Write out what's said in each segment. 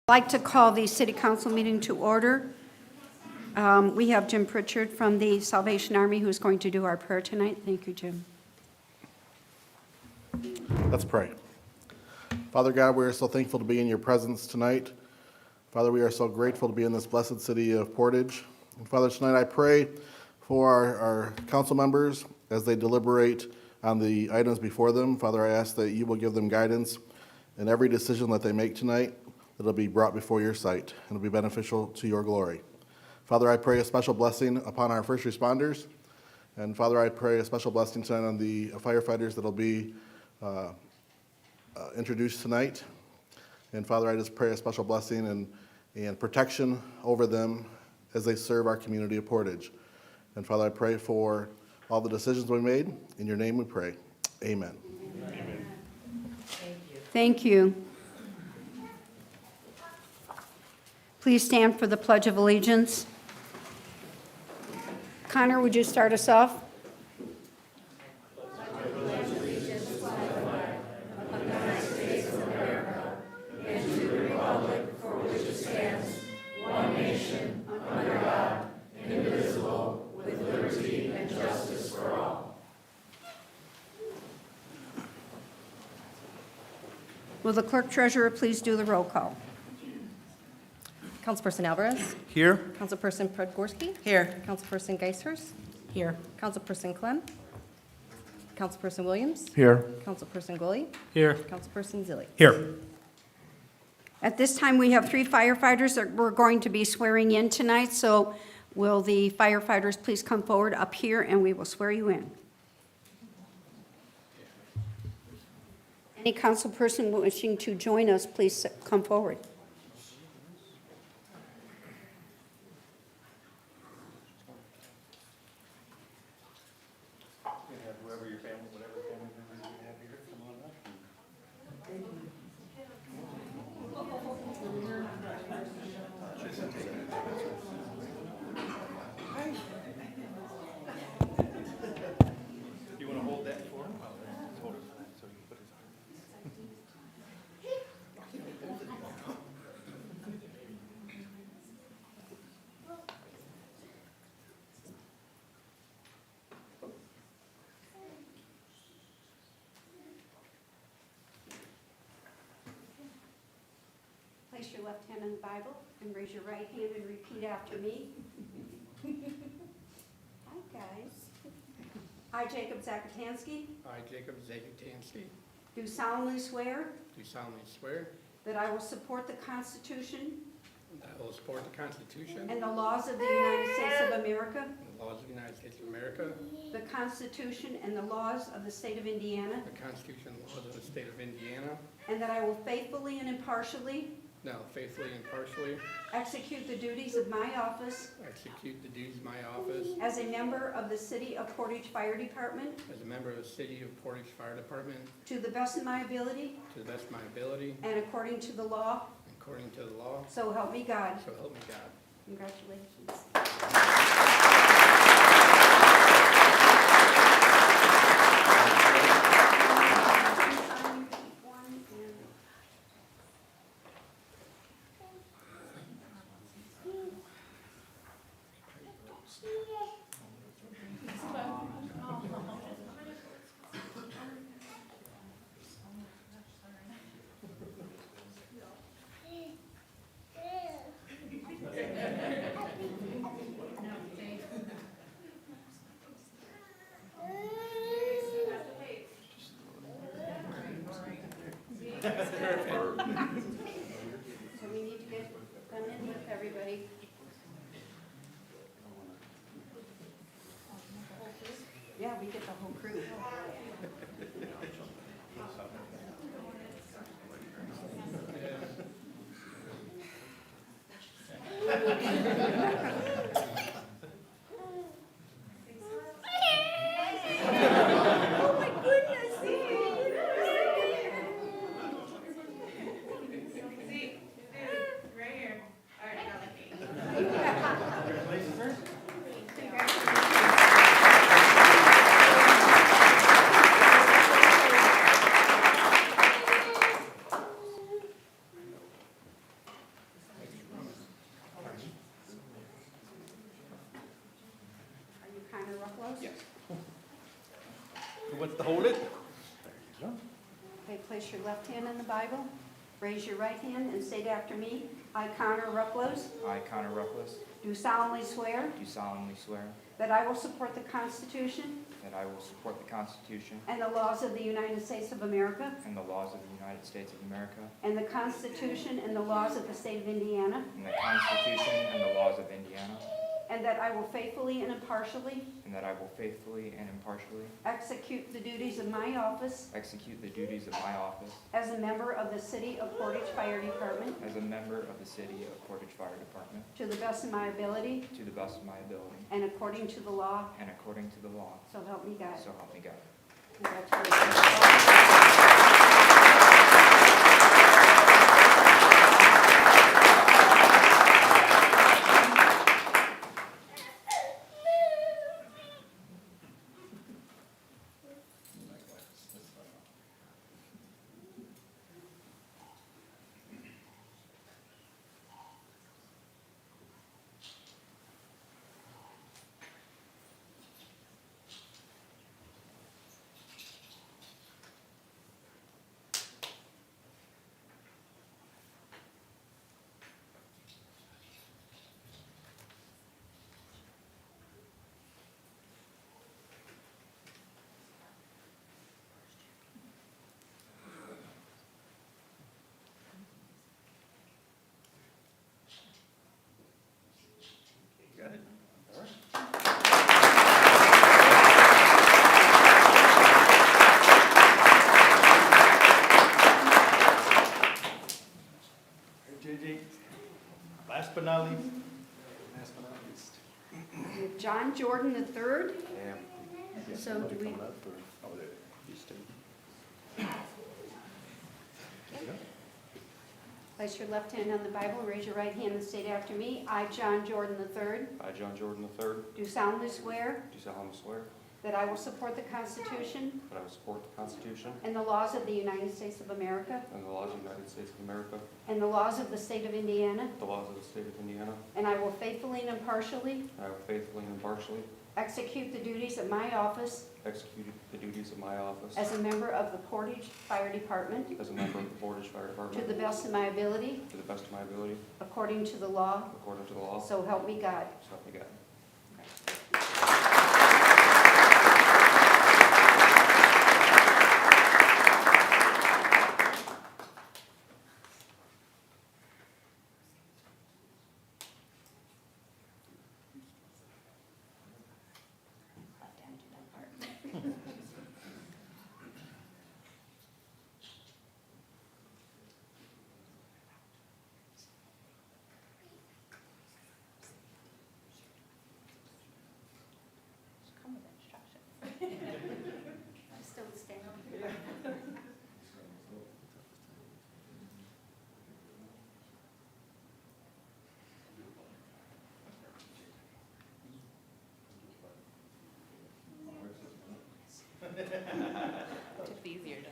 I'd like to call the City Council meeting to order. We have Jim Pritchard from the Salvation Army who's going to do our prayer tonight. Thank you, Jim. Let's pray. Father God, we are so thankful to be in your presence tonight. Father, we are so grateful to be in this blessed city of Portage. And Father, tonight I pray for our council members as they deliberate on the items before them. Father, I ask that you will give them guidance in every decision that they make tonight, that it'll be brought before your sight and will be beneficial to your glory. Father, I pray a special blessing upon our first responders. And Father, I pray a special blessing tonight on the firefighters that will be introduced tonight. And Father, I just pray a special blessing and protection over them as they serve our community of Portage. And Father, I pray for all the decisions we made. In your name we pray. Amen. Amen. Thank you. Please stand for the Pledge of Allegiance. Connor, would you start us off? Will the clerk treasurer please do the roll call? Councilperson Alvarez. Here. Councilperson Podgorski. Here. Councilperson Geisers. Here. Councilperson Clem. Councilperson Williams. Here. Councilperson Gully. Here. Councilperson Zilli. Here. At this time, we have 3 firefighters that we're going to be swearing in tonight, so will the firefighters please come forward up here and we will swear you in. Any council person wishing to join us, please come forward. Place your left hand on the Bible and raise your right hand and repeat after me. Hi, guys. I, Jacob Zakatansky, I, Jacob Zakatansky, do solemnly swear do solemnly swear that I will support the Constitution that I will support the Constitution and the laws of the United States of America, and the laws of the United States of America, the Constitution and the laws of the state of Indiana, the Constitution and laws of the state of Indiana, and that I will faithfully and impartially that I will faithfully and impartially execute the duties of my office execute the duties of my office as a member of the City of Portage Fire Department as a member of the City of Portage Fire Department to the best of my ability to the best of my ability and according to the law, and according to the law, so help me God. so help me God. Congratulations. So we need to get them in with everybody. Yeah, we get the whole crew. Right here. All right, now let me. Are you kind of rough, Yes. Who wants to hold it? Okay, place your left hand in the Bible, raise your right hand and state after me. I, Connor Rufflos, I, Connor Ruffles, do solemnly swear do solemnly swear that I will support the Constitution that I will support the Constitution and the laws of the United States of America and the laws of the United States of America and the Constitution and the laws of the state of Indiana, and the Constitution and the laws of Indiana, and that I will faithfully and impartially and that I will faithfully and impartially execute the duties of my office execute the duties of my office as a member of the City of Portage Fire Department as a member of the City of Portage Fire Department to the best of my ability to the best of my ability and according to the law, and according to the law, so help me God. so help me God. Congratulations. Got it? JJ, last but not least. We have John Jordan III. So do we, place your left hand on the Bible, raise your right hand and state after me. I, John Jordan III, I, John Jordan III, do solemnly swear do solemnly swear that I will support the Constitution that I will support the Constitution and the laws of the United States of America and the laws of the United States of America, and the laws of the state of Indiana, the laws of the state of Indiana, and I will faithfully and impartially and I will faithfully and impartially execute the duties of my office execute the duties of my office as a member of the Portage Fire Department as a member of the Portage Fire to Department the best of my ability, to the best of my ability, according to the law, according to the law, so so help me God. help me God. Took the easier job.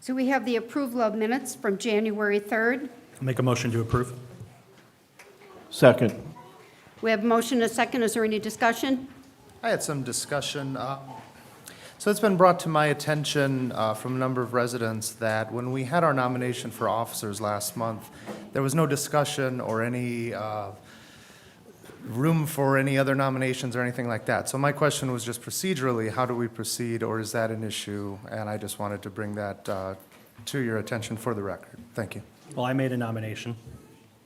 So we have the approval of minutes from January 3rd. I'll make a motion to approve. Second. We have a motion and a second. Is there any discussion? I had some discussion. So it's been brought to my attention from a number of residents that when we had our nomination for officers last month, there was no discussion or any room for any other nominations or anything like that. So my question was just procedurally, how do we proceed, or is that an issue? And I just wanted to bring that to your attention for the record. Thank you. Well, I made a nomination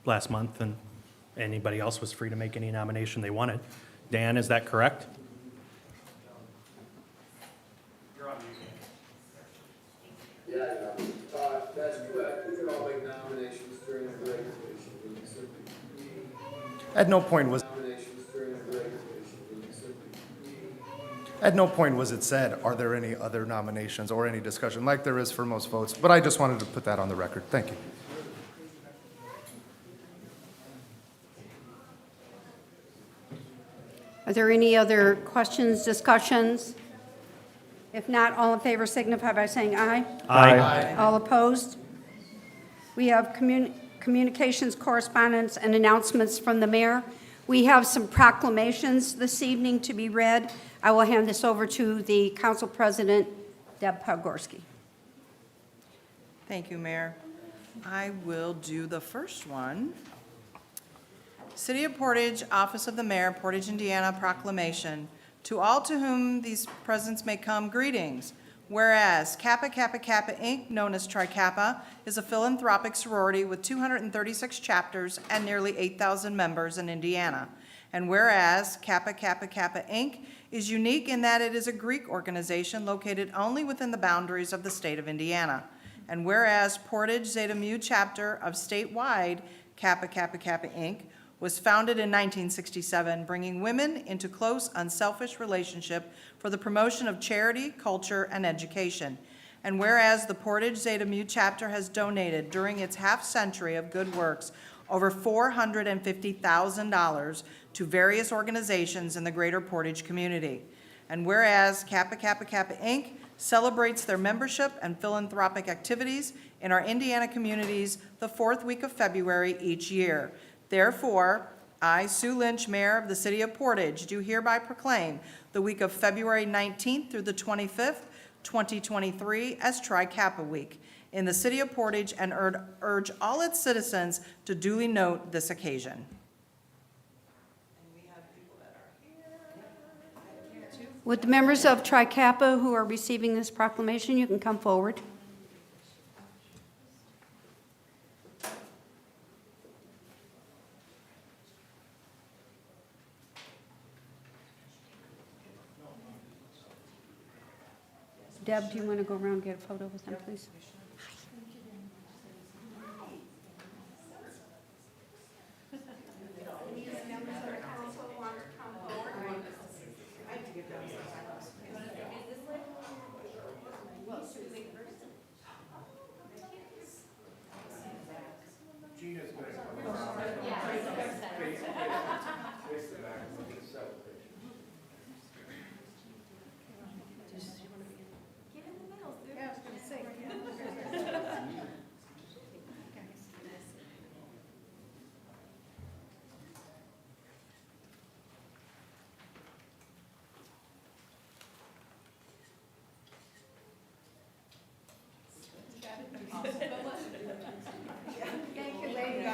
last month, and anybody else was free to make any nomination they wanted. Dan, is that correct? That's correct. We can all make nominations during the regular session. At no point was Nominations during the regular session. At no point was it said, are there any other nominations or any discussion, like there is for most votes, but I just wanted to put that on the record. Thank you. Are there any other questions, discussions? If not, all in favor signify by saying aye. Aye. All opposed? We have communications, correspondence, and announcements from the mayor. We have some proclamations this evening to be read. I will hand this over to the council president, Deb Pogorski. Thank you, Mayor. I will do the first one. City of Portage, Office of the Mayor, Portage, Indiana proclamation. To all to whom these presents may come, greetings. Whereas Kappa Kappa Kappa Inc., known as Tri Kappa, is a philanthropic sorority with 236 chapters and nearly 8,000 members in Indiana. And whereas Kappa Kappa Kappa Inc. is unique in that it is a Greek organization located only within the boundaries of the state of Indiana. And whereas Portage Zeta Mu chapter of statewide Kappa Kappa Kappa Inc. was founded in 1967, bringing women into close, unselfish relationship for the promotion of charity, culture, and education. And whereas the Portage Zeta Mu chapter has donated during its half-century of good works over $450,000 to various organizations in the greater Portage community. And whereas Kappa Kappa Kappa Inc. celebrates their membership and philanthropic activities in our Indiana communities the fourth week of February each year. Therefore, I, Sue Lynch, Mayor of the City of Portage, do hereby proclaim the week of February 19th through the 25th, 2023 as Tri Kappa Week in the City of Portage and urge all its citizens to duly note this occasion. Would the members of Tri Kappa who are receiving this proclamation, you can come forward. Deb, do you want to go around and get a photo with them, please? Thank you, ladies,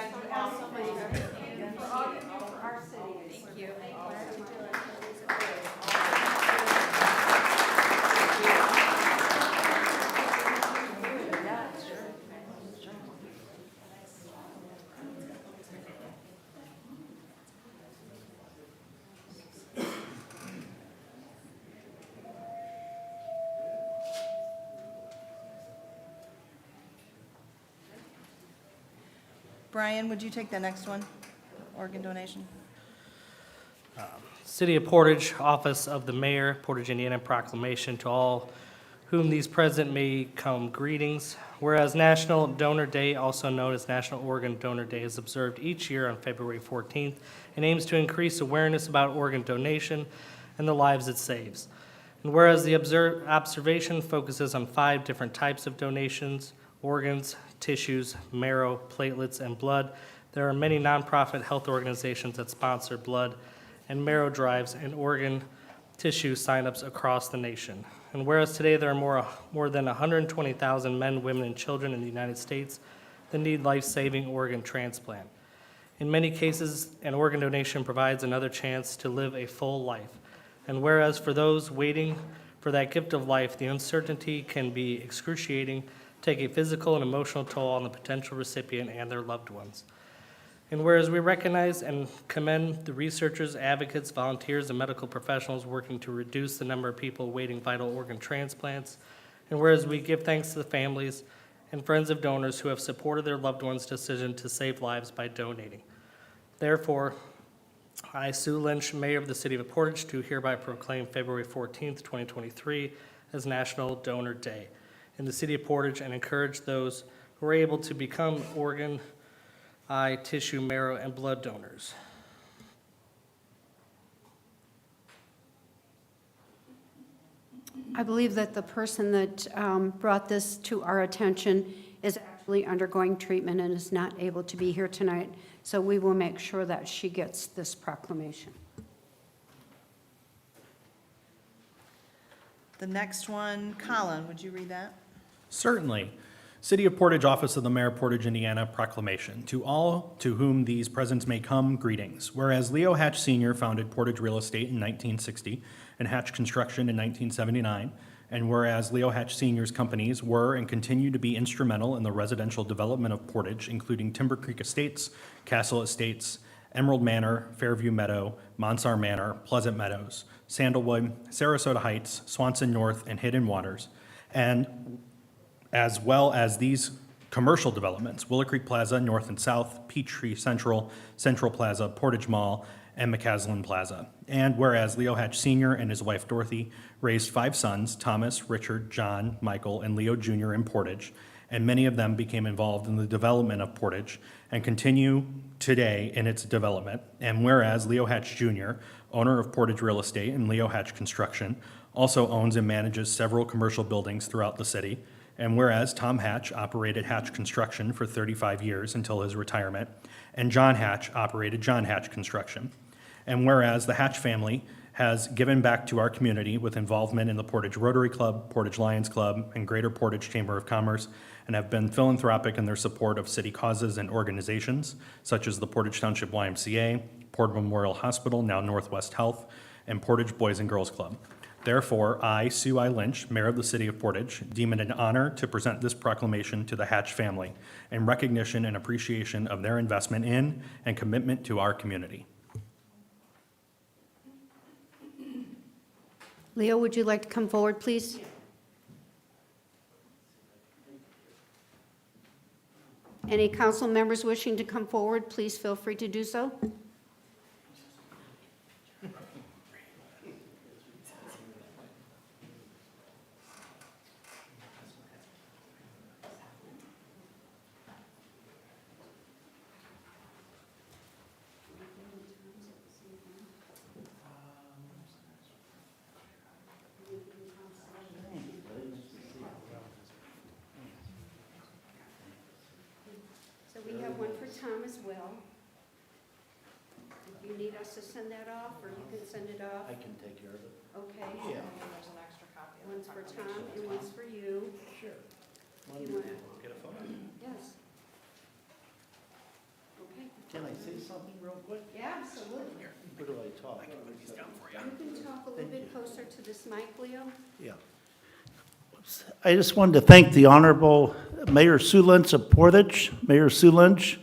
for all you do for our city. Brian, would you take the next one? Organ donation. City of Portage, Office of the Mayor, Portage, Indiana, proclamation to all whom these present may come greetings. Whereas National Donor Day, also known as National Organ Donor Day, is observed each year on February 14th and aims to increase awareness about organ donation and the lives it saves. And whereas the observation focuses on 5 different types of donations: organs, tissues, marrow, platelets, and blood, there are many nonprofit health organizations that sponsor blood and marrow drives and organ tissue signups across the nation. And whereas today there are more than 120,000 men, women, and children in the United States that need life-saving organ transplant. In many cases, an organ donation provides another chance to live a full life. And whereas for those waiting for that gift of life, the uncertainty can be excruciating, take a physical and emotional toll on the potential recipient and their loved ones. And whereas we recognize and commend the researchers, advocates, volunteers, and medical professionals working to reduce the number of people awaiting vital organ transplants, and whereas we give thanks to the families and friends of donors who have supported their loved ones' decision to save lives by donating. Therefore, I, Sue Lynch, Mayor of the City of Portage, do hereby proclaim February 14th, 2023 as National Donor Day in the City of Portage and encourage those who are able to become organ, eye, tissue, marrow, and blood donors. I believe that the person that brought this to our attention is actually undergoing treatment and is not able to be here tonight, so we will make sure that she gets this proclamation. The next one, Colin, would you read that? Certainly. City of Portage, Office of the Mayor, Portage, Indiana, proclamation. To all to whom these presents may come, greetings. Whereas Leo Hatch Sr. founded Portage Real Estate in 1960 and Hatch Construction in 1979, and whereas Leo Hatch Sr.'s companies were and continue to be instrumental in the residential development of Portage, including Timber Creek Estates, Castle Estates, Emerald Manor, Fairview Meadow, Monsar Manor, Pleasant Meadows, Sandalwood, Sarasota Heights, Swanson North, and Hidden Waters, and as well as these commercial developments: Willow Creek Plaza, North and South, Peachtree Central, Central Plaza, Portage Mall, and McCaslin Plaza. And whereas Leo Hatch Sr. and his wife Dorothy raised 5 sons, Thomas, Richard, John, Michael, and Leo Jr. in Portage, and many of them became involved in the development of Portage and continue today in its development. And whereas Leo Hatch Jr., owner of Portage Real Estate and Leo Hatch Construction, also owns and manages several commercial buildings throughout the city. And whereas Tom Hatch operated Hatch Construction for 35 years until his retirement, and John Hatch operated John Hatch Construction. And whereas the Hatch family has given back to our community with involvement in the Portage Rotary Club, Portage Lions Club, and Greater Portage Chamber of Commerce, and have been philanthropic in their support of city causes and organizations, such as the Portage Township YMCA, Portage Memorial Hospital, now Northwest Health, and Portage Boys and Girls Club. Therefore, I, Sue I. Lynch, Mayor of the City of Portage, deem it an honor to present this proclamation to the Hatch family in recognition and appreciation of their investment in and commitment to our community. Leo, would you like to come forward, please? Any council members wishing to come forward, please feel free to do so. So we have one for Tom as well. If you need us to send that off, or you can send it off. I can take care of it. Okay. There's an extra copy. One's for Tom and one's for you. Sure. You want- Get a photo. Yes. Okay. Can I say something real quick? Yeah, absolutely. Where do I talk? You can talk a little bit closer to this mic, Leo. Yeah. I just wanted to thank the Honorable Mayor Sue Lynch of Portage, Mayor Sue Lynch,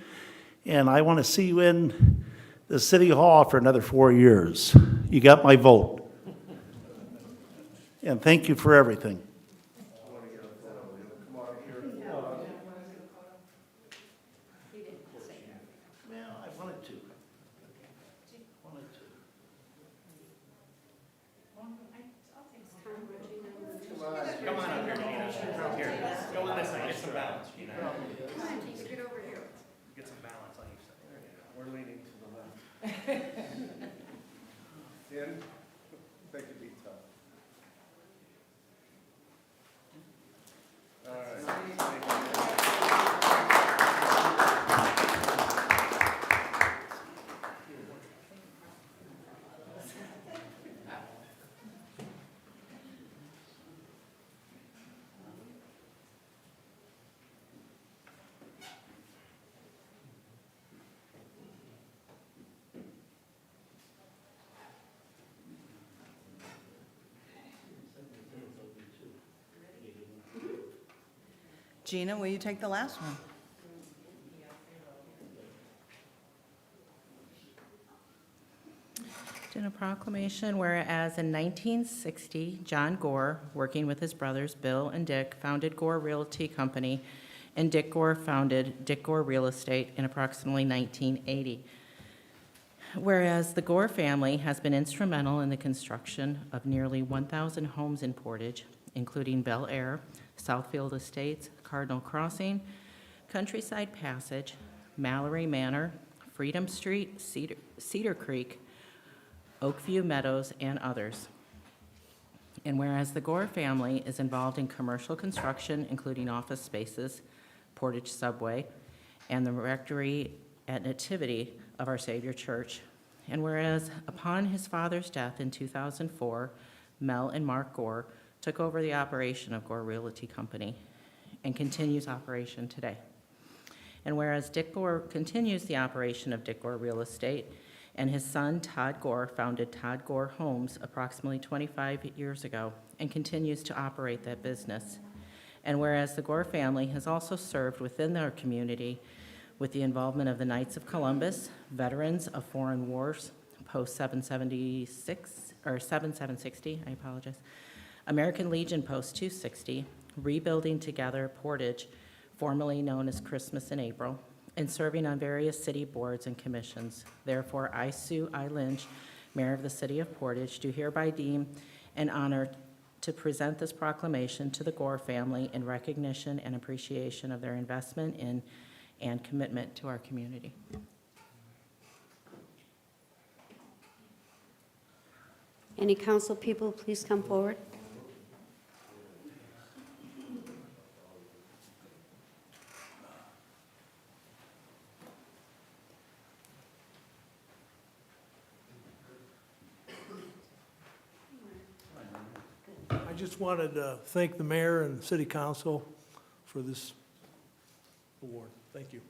and I want to see you in the City Hall for another 4 years. You got my vote. And thank you for everything. He didn't say it. Gina, will you take the last one? In a proclamation, whereas in 1960, John Gore, working with his brothers Bill and Dick, founded Gore Realty Company, and Dick Gore founded Dick Gore Real Estate in approximately 1980. Whereas the Gore family has been instrumental in the construction of nearly 1,000 homes in Portage, including Bel Air, Southfield Estates, Cardinal Crossing, Countryside Passage, Mallory Manor, Freedom Street, Cedar Creek, Oakview Meadows, and others. And whereas the Gore family is involved in commercial construction, including office spaces, Portage Subway, and the rectory at Nativity of Our Savior Church. And whereas upon his father's death in 2004, Mel and Mark Gore took over the operation of Gore Realty Company and continues operation today. And whereas Dick Gore continues the operation of Dick Gore Real Estate, and his son, Todd Gore, founded Todd Gore Homes approximately 25 years ago and continues to operate that business. And whereas the Gore family has also served within their community with the involvement of the Knights of Columbus, veterans of foreign wars, post 760, I apologize, American Legion post 260, Rebuilding Together Portage, formerly known as Christmas in April, and serving on various city boards and commissions. Therefore, I, Sue I. Lynch, Mayor of the City of Portage, do hereby deem an honor to present this proclamation to the Gore family in recognition and appreciation of their investment in and commitment to our community. Any council people, please come forward. I just wanted to thank the mayor and city council for this award. Thank you.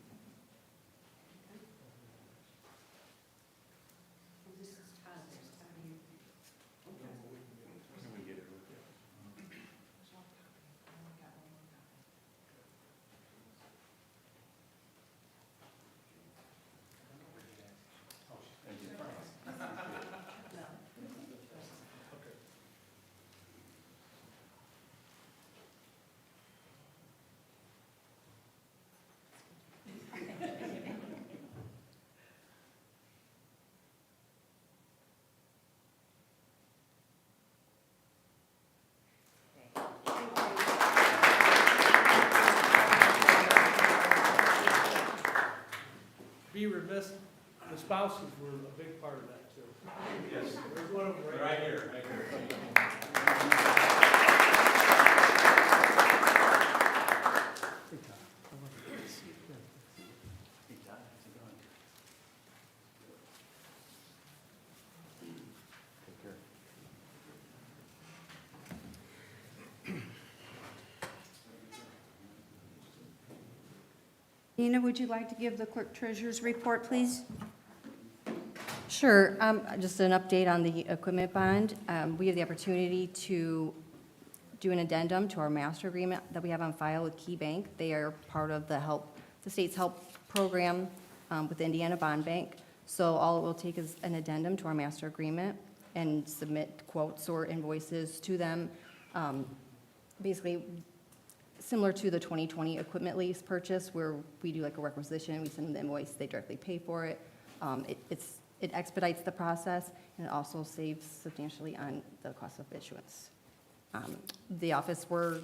Be remiss, the spouses were a big part of that, too. Yes. There's one of them right here. Right here. Nina, would you like to give the clerk treasurer's report, please? Sure. Just an update on the equipment bond. We have the opportunity to do an addendum to our master agreement that we have on file with Key Bank. They are part of the state's help program with the Indiana Bond Bank. So all it will take is an addendum to our master agreement and submit quotes or invoices to them. Basically, similar to the 2020 equipment lease purchase, where we do like a requisition, we send them the invoice, they directly pay for it. It expedites the process, and it also saves substantially on the cost of issuance. The office, we're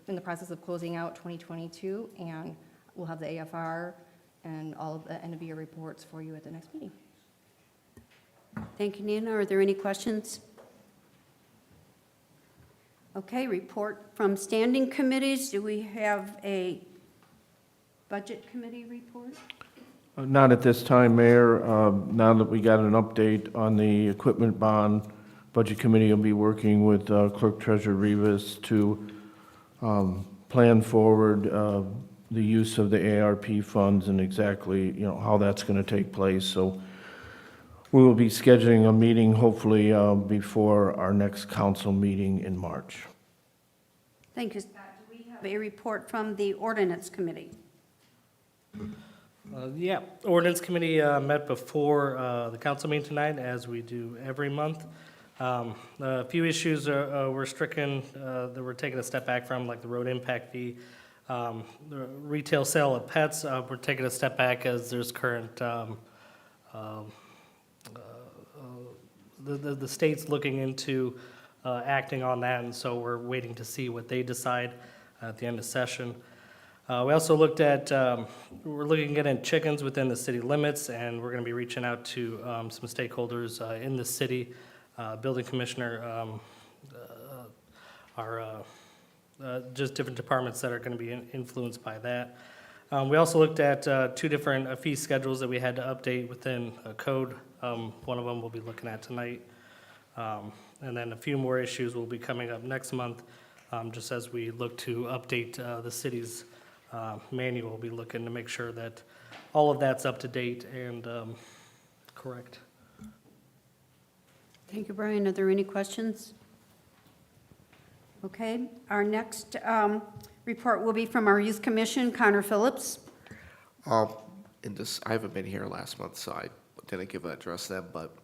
in the process of closing out 2022, and we'll have the AFR and all of the end of year reports for you at the next meeting. Thank you, Nina. Are there any questions? Okay, report from standing committees. Do we have a budget committee report? Not at this time, Mayor. Now that we got an update on the equipment bond, Budget Committee will be working with Clerk Treasurer Rivas to plan forward the use of the ARP funds and exactly, how that's going to take place. So we will be scheduling a meeting hopefully before our next council meeting in March. Thank you, Scott. Do we have a report from the Ordinance Committee. Yeah, ordinance committee met before the council meeting tonight, as we do every month. A few issues were stricken that we're taking a step back from, like the road impact fee. The retail sale of pets, we're taking a step back as there's current, the state's looking into acting on that, and so we're waiting to see what they decide at the end of session. We also looked at, we're looking at getting chickens within the city limits, and we're going to be reaching out to some stakeholders in the city, building commissioner, just different departments that are going to be influenced by that. We also looked at two different fee schedules that we had to update within a code. One of them we'll be looking at tonight. And then a few more issues will be coming up next month, just as we look to update the city's manual. We'll be looking to make sure that all of that's up to date and correct. Thank you, Brian. Are there any questions? Okay, our next report will be from our Youth Commission, Connor Phillips. I haven't been here last month, so I didn't give an address then, but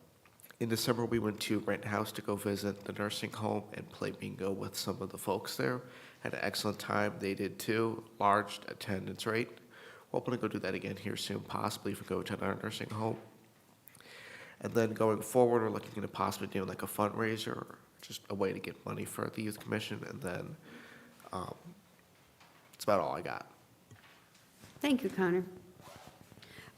in December, we went to Rent House to go visit the nursing home and play bingo with some of the folks there. Had an excellent time. They did too. Large attendance rate. We're hoping to go do that again here soon, possibly if we go to another nursing home. And then going forward, we're looking into possibly doing like a fundraiser, or just a way to get money for the Youth Commission. And then that's about all I got. Thank you, Connor.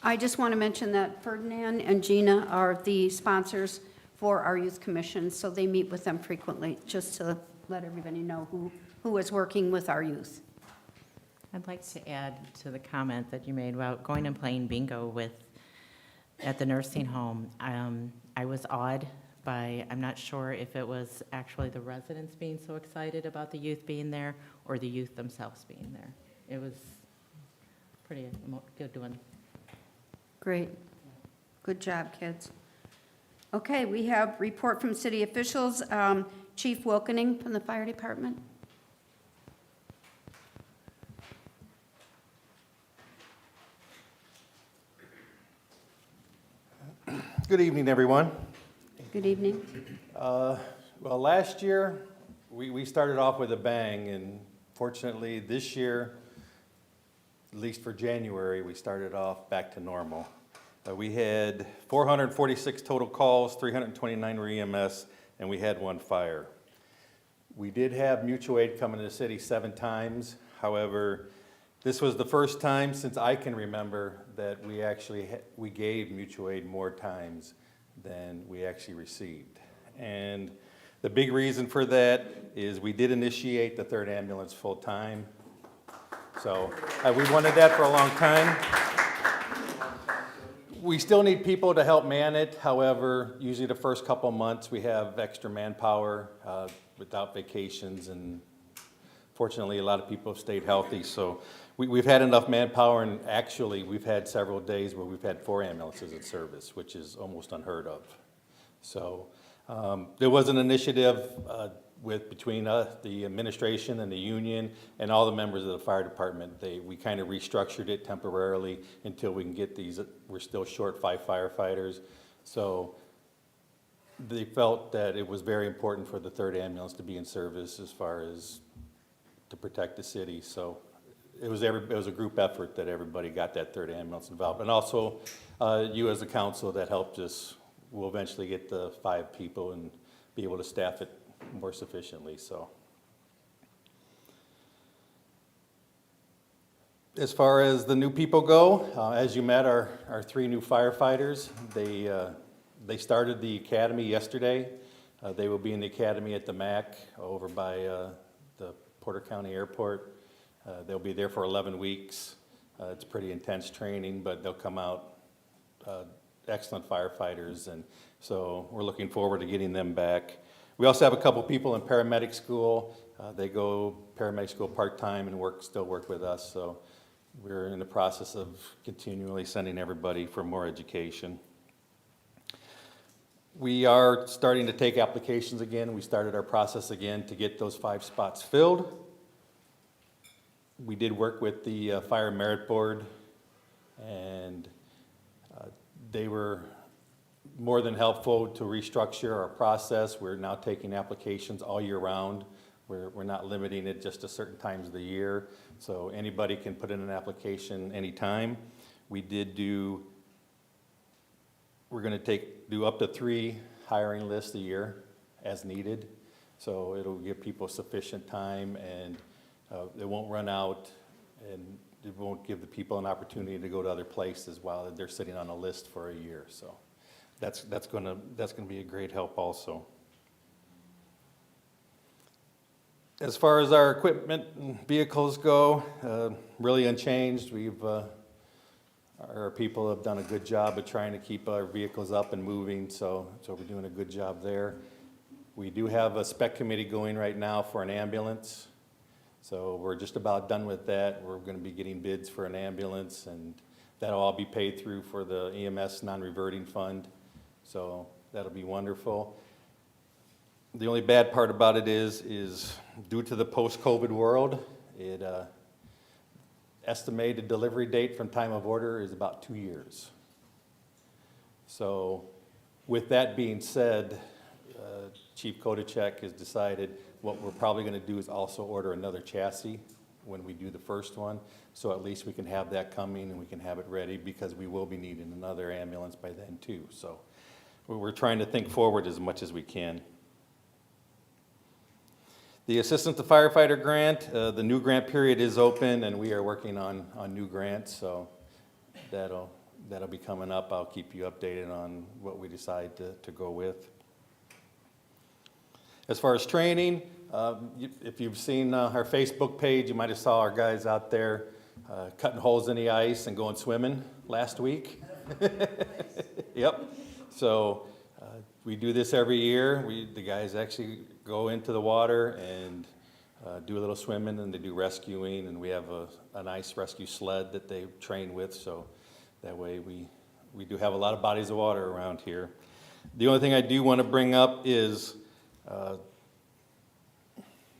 I just want to mention that Ferdinand and Gina are the sponsors for our Youth Commission, so they meet with them frequently, just to let everybody know who is working with our youth. I'd like to add to the comment that you made about going and playing bingo at the nursing home. I was awed by, I'm not sure if it was actually the residents being so excited about the youth being there or the youth themselves being there. It was pretty good one. Great. Good job, kids. Okay, we have report from city officials. Chief Wilkening from the Fire Department. Good evening, everyone. Good evening. Well, last year, we started off with a bang, and fortunately, this year, at least for January, we started off back to normal. We had 446 total calls, 329 were EMS, and we had 1 fire. We did have mutual aid come into the city 7 times. However, this was the first time since I can remember that we actually we gave mutual aid more times than we actually received. And the big reason for that is we did initiate the 3rd ambulance full time. So we wanted that for a long time. We still need people to help man it. However, usually the first couple months we have extra manpower without vacations, and fortunately a lot of people have stayed healthy. So we've had enough manpower, and actually we've had several days where we've had 4 ambulances in service, which is almost unheard of. So there was an initiative between the administration and the union and all the members of the fire department. We kind of restructured it temporarily until we can get these. We're still short 5 firefighters. So they felt that it was very important for the 3rd ambulance to be in service as far as to protect the city. So it was a group effort that everybody got that 3rd ambulance involved. And also you as a council that helped us. We'll eventually get the 5 people and be able to staff it more sufficiently. So as far as the new people go, as you met, our 3 new firefighters, they started the academy yesterday. They will be in the academy at the MAC over by the Porter County Airport. They'll be there for 11 weeks. It's pretty intense training, but they'll come out excellent firefighters, and so we're looking forward to getting them back. We also have a couple people in paramedic school. They go paramedic school part-time and still work with us, so we're in the process of continually sending everybody for more education. We are starting to take applications again. We started our process again to get those 5 spots filled. We did work with the Fire Merit Board, and they were more than helpful to restructure our process. We're now taking applications all year round. We're not limiting it just to certain times of the year, so anybody can put in an application anytime. We're gonna do up to 3 hiring lists a year as needed, so it'll give people sufficient time, and it won't run out, and it won't give the people an opportunity to go to other places while they're sitting on a list for a year. So that's gonna be a great help also. As far as our equipment and vehicles go, really unchanged. Our people have done a good job of trying to keep our vehicles up and moving, so we're doing a good job there. We do have a spec committee going right now for an ambulance, so we're just about done with that. We're going to be getting bids for an ambulance, and that'll all be paid through for the EMS non-reverting fund, so that'll be wonderful. The only bad part about it is due to the post-COVID world, estimated delivery date from time of order is about 2 years. So with that being said, Chief Kodachek has decided what we're probably going to do is also order another chassis when we do the first one, so at least we can have that coming and we can have it ready, because we will be needing another ambulance by then too. So we're trying to think forward as much as we can. The Assistant to Firefighter grant, the new grant period is open, and we are working on new grants, so that'll be coming up. I'll keep you updated on what we decide to go with. As far as training, if you've seen our Facebook page, you might have saw our guys out there cutting holes in the ice and going swimming last week. Yep. So we do this every year. The guys actually go into the water and do a little swimming, and they do rescuing, and we have an ice rescue sled that they train with, so that way we do have a lot of bodies of water around here. The only thing I do want to bring up is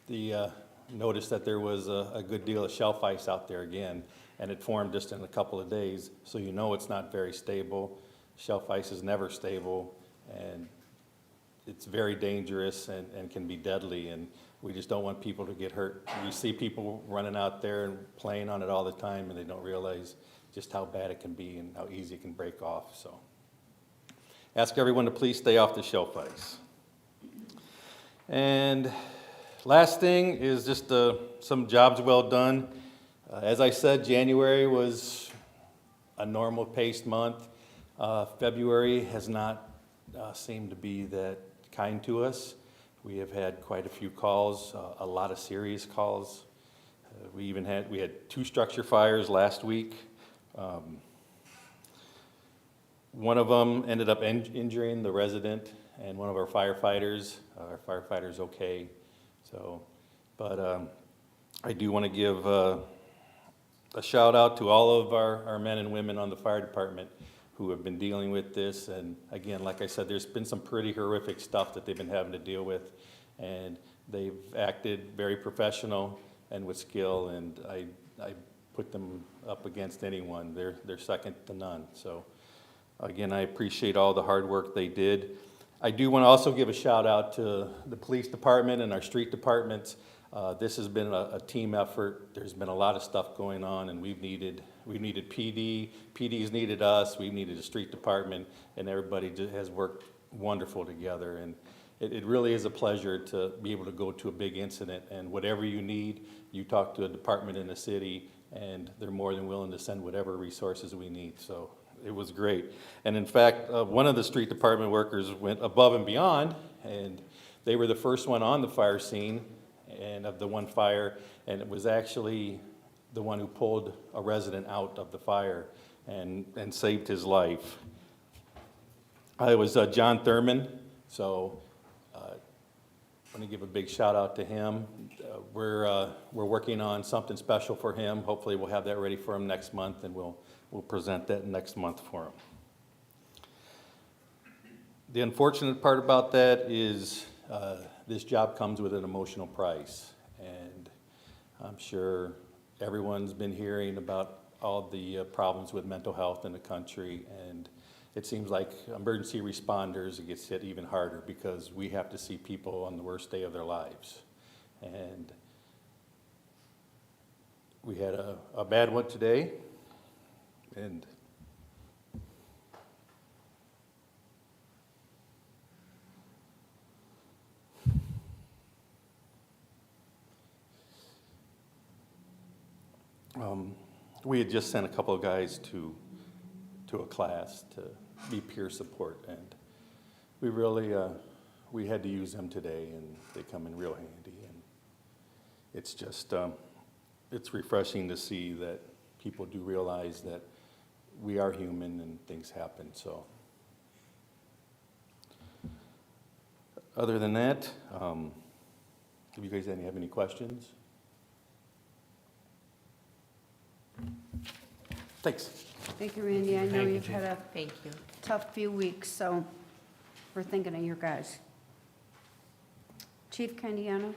the notice that there was a good deal of shelf ice out there again, and it formed just in a couple of days, so you know it's not very stable. Shelf ice is never stable, and it's very dangerous and can be deadly, and we just don't want people to get hurt. You see people running out there and playing on it all the time, and they don't realize just how bad it can be and how easy it can break off. So ask everyone to please stay off the shelf ice. And last thing is just some jobs well done. As I said, January was a normal paced month. February has not seemed to be that kind to us. We have had quite a few calls, a lot of serious calls. We had 2 structure fires last week. One of them ended up injuring the resident and one of our firefighters. Our firefighter's okay. So, but I do want to give a shout out to all of our men and women on the fire department who have been dealing with this. And again, like I said, there's been some pretty horrific stuff that they've been having to deal with, and they've acted very professional and with skill, and I put them up against anyone. They're second to none. So again, I appreciate all the hard work they did. I do want to also give a shout out to the police department and our street departments. This has been a team effort. There's been a lot of stuff going on, and we've needed PD, PD's needed us, we've needed a street department, and everybody has worked wonderful together. And it really is a pleasure to be able to go to a big incident, and whatever you need, you talk to a department in the city, and they're more than willing to send whatever resources we need. So it was great. And in fact, one of the street department workers went above and beyond, and they were the first one on the fire scene and of the one fire, and it was actually the one who pulled a resident out of the fire and saved his life. It was John Thurman, so I want to give a big shout out to him. We're working on something special for him. Hopefully we'll have that ready for him next month, and we'll present that next month for him. The unfortunate part about that is this job comes with an emotional price, and I'm sure everyone's been hearing about all the problems with mental health in the country, and it seems like emergency responders, it gets hit even harder because we have to see people on the worst day of their lives. And we had a bad one today, and we had just sent a couple of guys to a class to be peer support, and we really, we had to use them today, and they come in real handy. And it's just, it's refreshing to see that people do realize that we are human and things happen, so. Other than that, do you guys have any questions? Thanks. Thank you, Randy. I know Thank you, you've had a Thank you. tough few weeks, so we're thinking of your guys. Chief Candiano?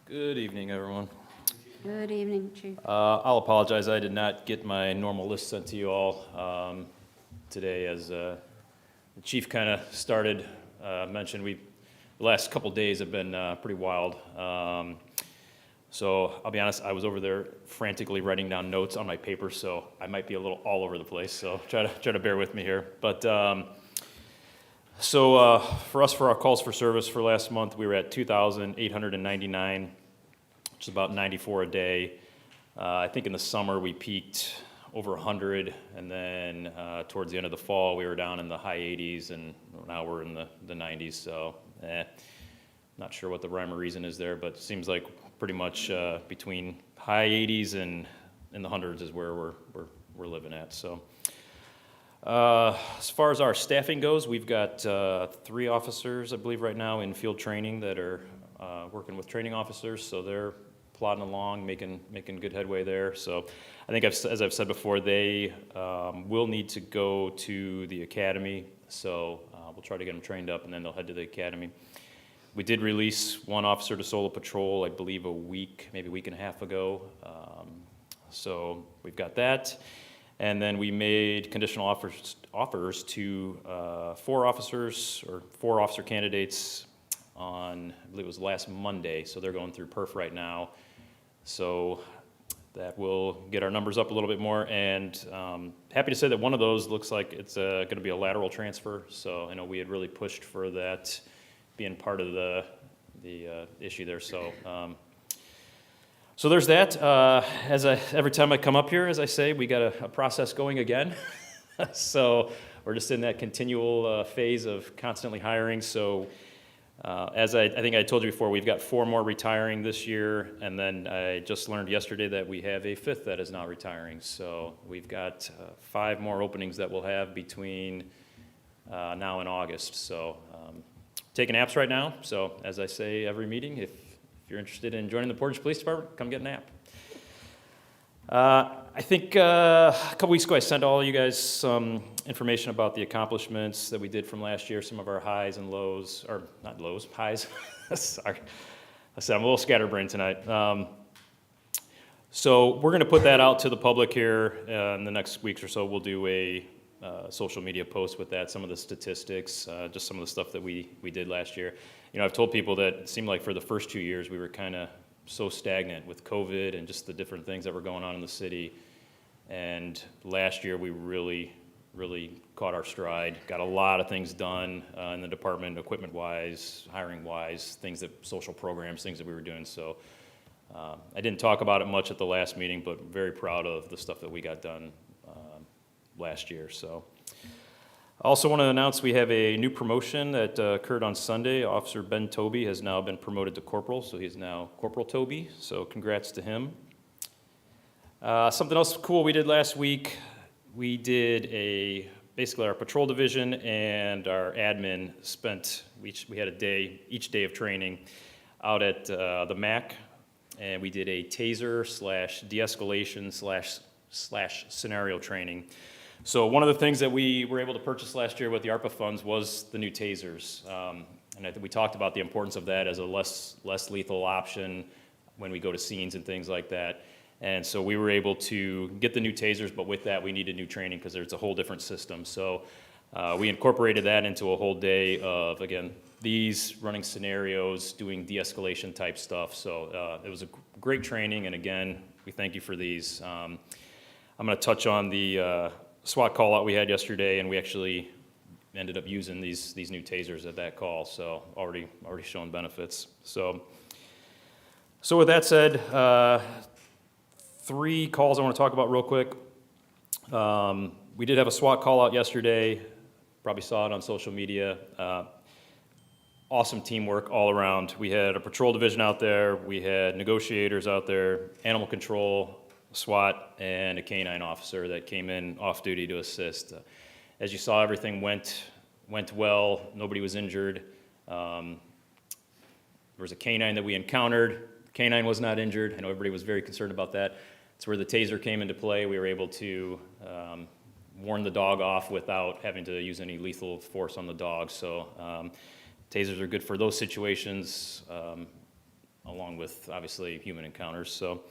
Good evening, everyone. Good evening, Chief. I'll apologize, I did not get my normal list sent to you all today, as the chief kind of started, mentioned the last couple days have been pretty wild. So I'll be honest, I was over there frantically writing down notes on my paper, so I might be a little all over the place, so try to bear with me here. But for us, for our calls for service for last month, we were at 2,899, which is about 94 a day. I think in the summer we peaked over 100, and then towards the end of the fall we were down in the high 80s, and now we're in the 90s, so not sure what the rhyme or reason is there, but it seems like pretty much between high 80s and in the hundreds is where we're living at. So as far as our staffing goes, we've got 3 officers, I believe, right now in field training that are working with training officers, so they're plodding along, making good headway there. So I think, as I've said before, they will need to go to the academy, so we'll try to get them trained up, and then they'll head to the academy. We did release 1 officer to solo patrol, I believe, a week, maybe a week and a half ago. So we've got that. And then we made conditional offers to 4 officers, or 4 officer candidates on, I believe it was last Monday. So they're going through perf right now. So that will get our numbers up a little bit more. And happy to say that one of those looks like it's going to be a lateral transfer. So I know we had really pushed for that being part of the issue there. So so there's that. Every time I come up here, as I say, we got a process going again. So we're just in that continual phase of constantly hiring. So as I think I told you before, we've got 4 more retiring this year, and then I just learned yesterday that we have a 5th that is now retiring. So we've got 5 more openings that we'll have between now and August. So taking apps right now. So as I say every meeting, if you're interested in joining the Portage Police Department, come get an app. I think a couple weeks ago I sent all you guys some information about the accomplishments that we did from last year, some of our highs and lows, or not lows, highs. Sorry. I said I'm a little scatterbrained tonight. So we're going to put that out to the public here in the next weeks or so. We'll do a social media post with that, some of the statistics, just some of the stuff that we did last year. You know, I've told people that it seemed like for the first 2 years we were kind of so stagnant with COVID and just the different things that were going on in the city. And last year we really caught our stride, got a lot of things done in the department, equipment-wise, hiring-wise, social programs, things that we were doing. So I didn't talk about it much at the last meeting, but very proud of the stuff that we got done last year. So I also want to announce we have a new promotion that occurred on Sunday. Officer Ben Toby has now been promoted to corporal, so he's now Corporal Toby, so congrats to him. Something else cool we did last week, we did basically our patrol division and our admin we had each day of training out at the MAC, and we did a taser / de-escalation / scenario training. So one of the things that we were able to purchase last year with the ARPA funds was the new tasers. And I think we talked about the importance of that as a less lethal option when we go to scenes and things like that. And so we were able to get the new tasers, but with that we needed new training because there's a whole different system. So we incorporated that into a whole day of, again, these running scenarios, doing de-escalation type stuff. So it was a great training, and again, we thank you for these. I'm going to touch on the SWAT call out we had yesterday, and we actually ended up using these new tasers at that call, so already showing benefits. So with that said, 3 calls I want to talk about real quick. We did have a SWAT call out yesterday. Probably saw it on social media. Awesome teamwork all around. We had a patrol division out there, we had negotiators out there, animal control, SWAT, and a canine officer that came in off duty to assist. As you saw, everything went well. Nobody was injured. There was a canine that we encountered. The canine was not injured. I know everybody was very concerned about that. It's where the taser came into play. We were able to warn the dog off without having to use any lethal force on the dog. So tasers are good for those situations, along with obviously human encounters. So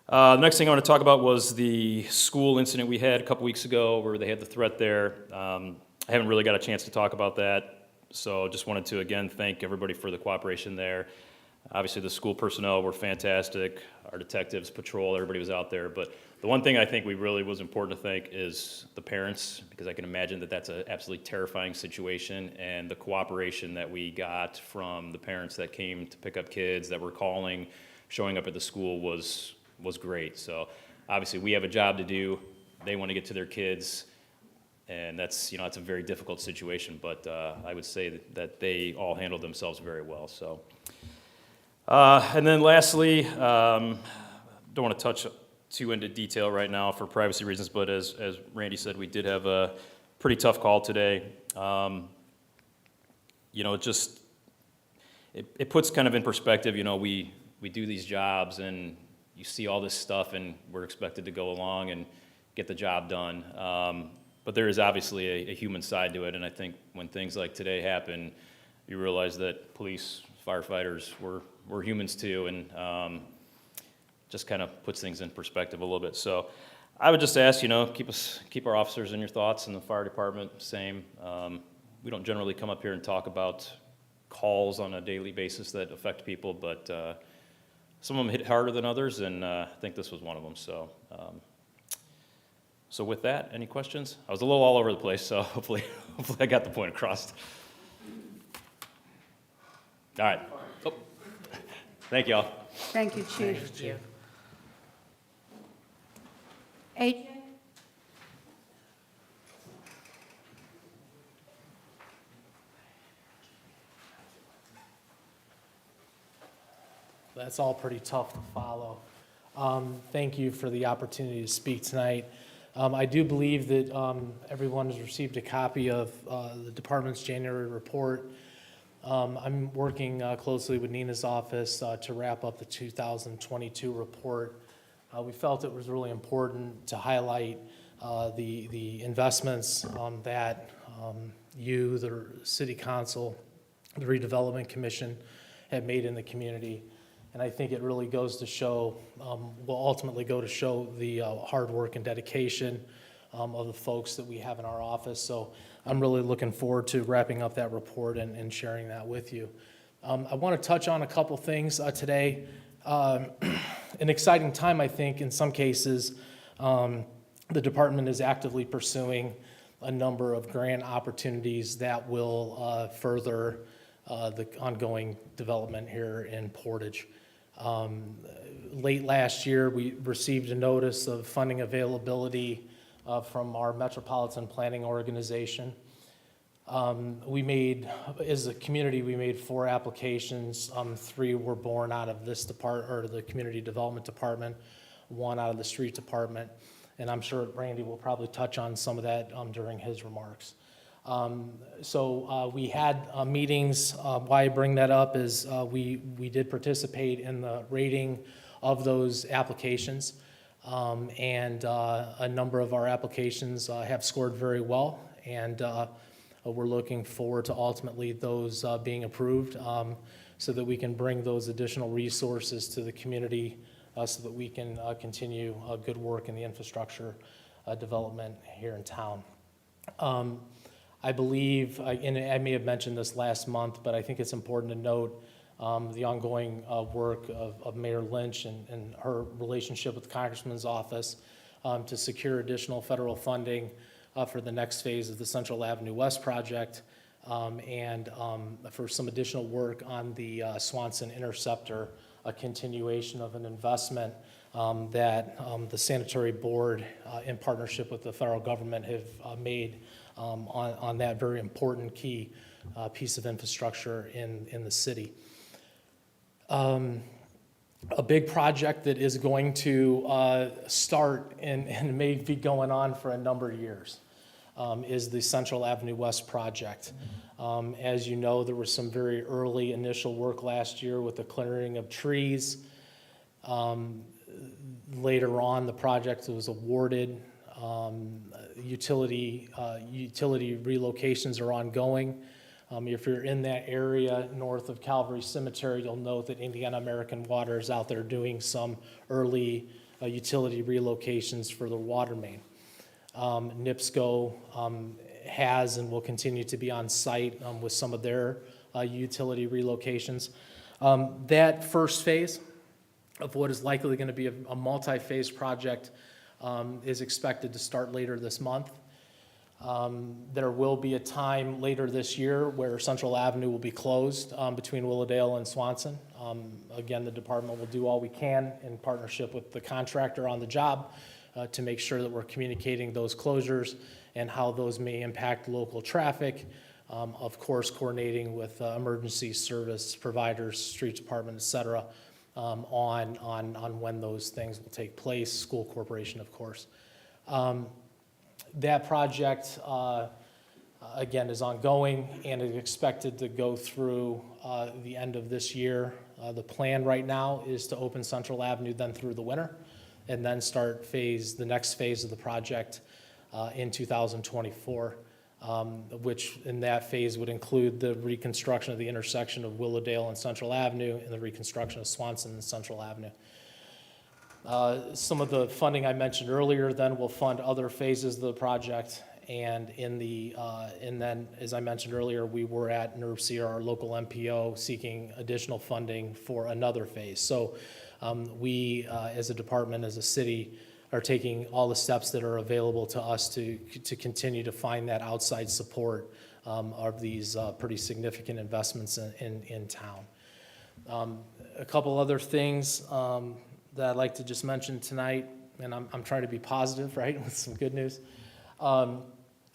the next thing I want to talk about was the school incident we had a couple weeks ago where they had the threat there. I haven't really got a chance to talk about that, so just wanted to again thank everybody for the cooperation there. Obviously the school personnel were fantastic, our detectives, patrol, everybody was out there, but the one thing I think we really was important to thank is the parents, because I can imagine that that's an absolutely terrifying situation, and the cooperation that we got from the parents that came to pick up kids, that were calling, showing up at the school was great. So obviously we have a job to do. They want to get to their kids, and that's, it's a very difficult situation, but I would say that they all handled themselves very well. So, and then lastly, don't want to touch too into detail right now for privacy reasons, but as Randy said, we did have a pretty tough call today. It puts kind of in perspective, we do these jobs and you see all this stuff and we're expected to go along and get the job done. But there is obviously a human side to it, and I think when things like today happen, you realize that police, firefighters, we're humans too, and just kind of puts things in perspective a little bit. So I would just ask, keep our officers in your thoughts, and the fire department, same. We don't generally come up here and talk about calls on a daily basis that affect people, but some of them hit harder than others, and I think this was one of them. So with that, any questions? I was a little all over the place, so hopefully I got the point across. All right. Oh. Thank you all. Thank you, Chief. Thank you. AJ? That's all pretty tough to follow. Thank you for the opportunity to speak tonight. I do believe that everyone has received a copy of the department's January report. I'm working closely with Nina's office to wrap up the 2022 report. We felt it was really important to highlight the investments that you, the City Council, the Redevelopment Commission have made in the community. And I think it really goes to show, will ultimately go to show the hard work and dedication of the folks that we have in our office. So I'm really looking forward to wrapping up that report and sharing that with you. I want to touch on a couple things today. An exciting time, I think, in some cases. The department is actively pursuing a number of grant opportunities that will further the ongoing development here in Portage. Late last year, we received a notice of funding availability from our Metropolitan Planning Organization. We made, as a community, we made 4 applications. 3 were born out of this department, or the Community Development Department, 1 out of the Street Department, and I'm sure Randy will probably touch on some of that during his remarks. We had meetings. Why I bring that up is we did participate in the rating of those applications, and a number of our applications have scored very well, and We're looking forward to ultimately those being approved so that we can bring those additional resources to the community so that we can continue good work in the infrastructure development here in town. I believe, and I may have mentioned this last month, but I think it's important to note the ongoing work of Mayor Lynch and her relationship with the Congressman's office to secure additional federal funding for the next phase of the Central Avenue West project and for some additional work on the Swanson Interceptor, a continuation of an investment that the Sanitary Board in partnership with the federal government have made on that very important key piece of infrastructure in the city. A big project that is going to start and may be going on for a number of years is the Central Avenue West project. As you know, there was some very early initial work last year with the clearing of trees. Later on, the project was awarded. Utility relocations are ongoing. If you're in that area north of Calvary Cemetery, you'll note that Indiana American Water is out there doing some early utility relocations for the water main. NIPSCO has and will continue to be on site with some of their utility relocations. That first phase of what is likely going to be a multi-phase project is expected to start later this month. There will be a time later this year where Central Avenue will be closed between Willowdale and Swanson. Again, the department will do all we can in partnership with the contractor on the job to make sure that we're communicating those closures and how those may impact local traffic. Of course, coordinating with emergency service providers, street department, et cetera, on when those things will take place, school corporation, of course. That project, again, is ongoing and is expected to go through the end of this year. The plan right now is to open Central Avenue then through the winter and then start the next phase of the project in 2024, which in that phase would include the reconstruction of the intersection of Willowdale and Central Avenue and the reconstruction of Swanson and Central Avenue. Some of the funding I mentioned earlier then will fund other phases of the project, and then, as I mentioned earlier, we were at NERC, our local MPO, seeking additional funding for another phase. So we, as a department, as a city, are taking all the steps that are available to us to continue to find that outside support of these pretty significant investments in town. A couple other things that I'd like to just mention tonight, and I'm trying to be positive, right, with some good news.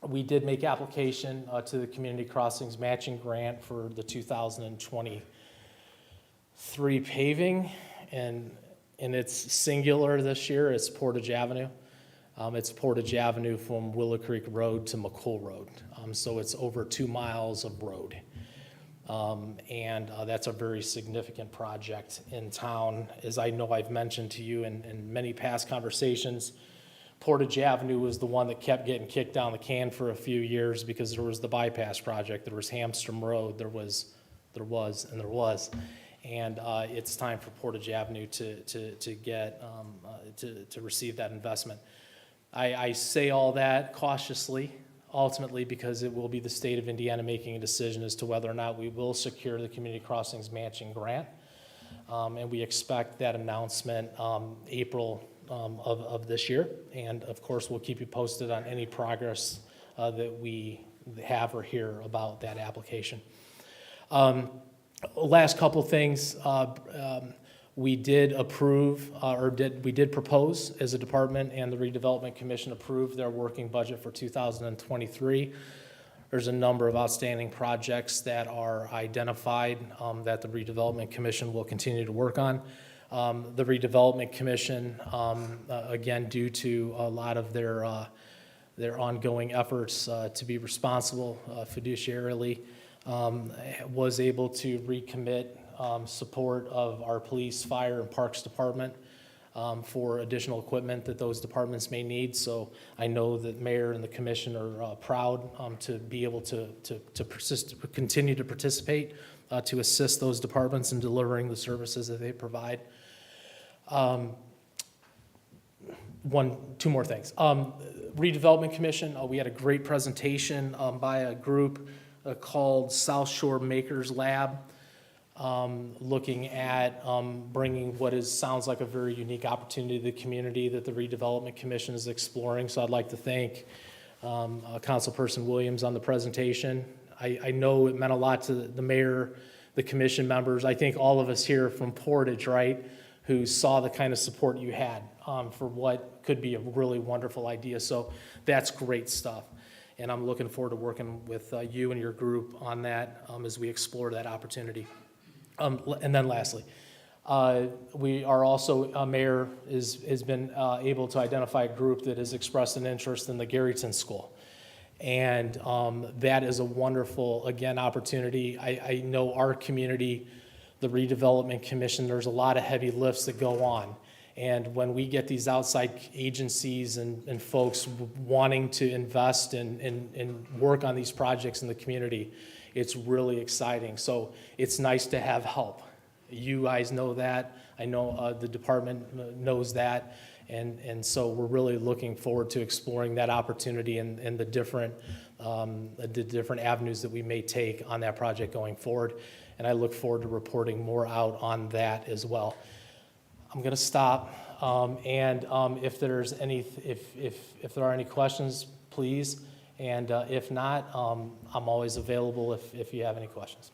We did make application to the Community Crossings Matching Grant for the 2023 paving, and it's singular this year. It's Portage Avenue. It's Portage Avenue from Willow Creek Road to McCool Road. So it's over 2 miles of road. And that's a very significant project in town. As I know I've mentioned to you in many past conversations, Portage Avenue was the one that kept getting kicked down the can for a few years because there was the bypass project, there was Hamstrom Road, there was. And it's time for Portage Avenue to receive that investment. I say all that cautiously, ultimately because it will be the state of Indiana making a decision as to whether or not we will secure the Community Crossings Matching Grant. And we expect that announcement April of this year. And of course, we'll keep you posted on any progress that we have or hear about that application. Last couple things. We did approve, we did propose as a department, and the Redevelopment Commission approved their working budget for 2023. There's a number of outstanding projects that are identified that the Redevelopment Commission will continue to work on. The Redevelopment Commission, again, due to a lot of their ongoing efforts to be responsible fiduciarily, was able to recommit support of our police, fire, and parks department for additional equipment that those departments may need. So I know that mayor and the commission are proud to be able to continue to participate, to assist those departments in delivering the services that they provide. Two more things. Redevelopment Commission, we had a great presentation by a group called South Shore Makers Lab, looking at bringing what sounds like a very unique opportunity to the community that the Redevelopment Commission is exploring. So I'd like to thank Councilperson Williams on the presentation. I know it meant a lot to the mayor, the commission members. I think all of us here from Portage, right, who saw the kind of support you had for what could be a really wonderful idea. So that's great stuff. And I'm looking forward to working with you and your group on that as we explore that opportunity. And then lastly, we are also, mayor has been able to identify a group that has expressed an interest in the Garrettson School. And that is a wonderful, again, opportunity. I know our community, the Redevelopment Commission, there's a lot of heavy lifts that go on. And when we get these outside agencies and folks wanting to invest and work on these projects in the community, it's really exciting. So it's nice to have help. You guys know that. I know the department knows that. And so we're really looking forward to exploring that opportunity and the different avenues that we may take on that project going forward. And I look forward to reporting more out on that as well. I'm going to stop. If there's if there are any questions, please. And if not, I'm always available if you have any questions.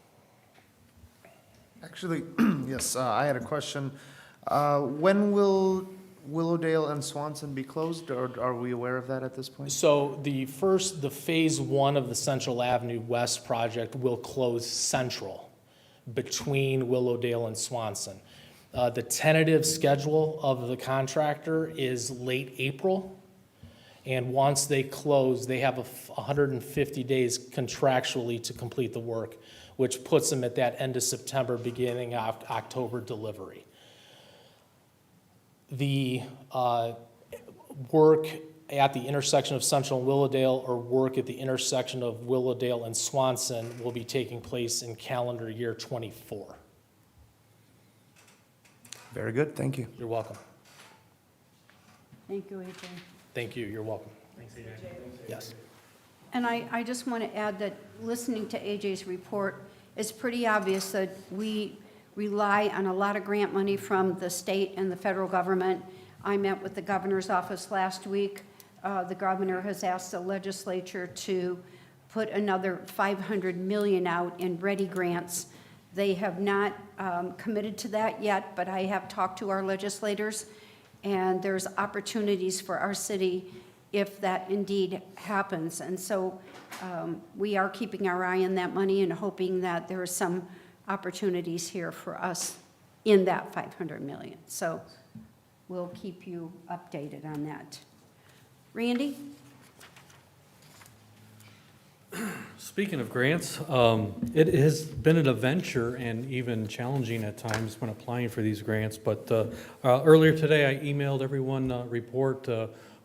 Actually, yes, I had a question. When will Willowdale and Swanson be closed, or are we aware of that at this point? So the phase one of the Central Avenue West project will close central between Willowdale and Swanson. The tentative schedule of the contractor is late April. And once they close, they have 150 days contractually to complete the work, which puts them at that end of September, beginning of October delivery. The work at the intersection of Central and Willowdale, or work at the intersection of Willowdale and Swanson, will be taking place in calendar year 24. Very good, thank you. You're welcome. Thank you, AJ. Thank you, you're welcome. Thanks, AJ. Yes. And I just want to add that listening to AJ's report, it's pretty obvious that we rely on a lot of grant money from the state and the federal government. I met with the governor's office last week. The governor has asked the legislature to put another $500 million out in ready grants. They have not committed to that yet, but I have talked to our legislators, and there's opportunities for our city if that indeed happens. And so we are keeping our eye on that money and hoping that there are some opportunities here for us in that $500 million. So we'll keep you updated on that. Randy? Speaking of grants, it has been an adventure and even challenging at times when applying for these grants. But earlier today, I emailed everyone a report.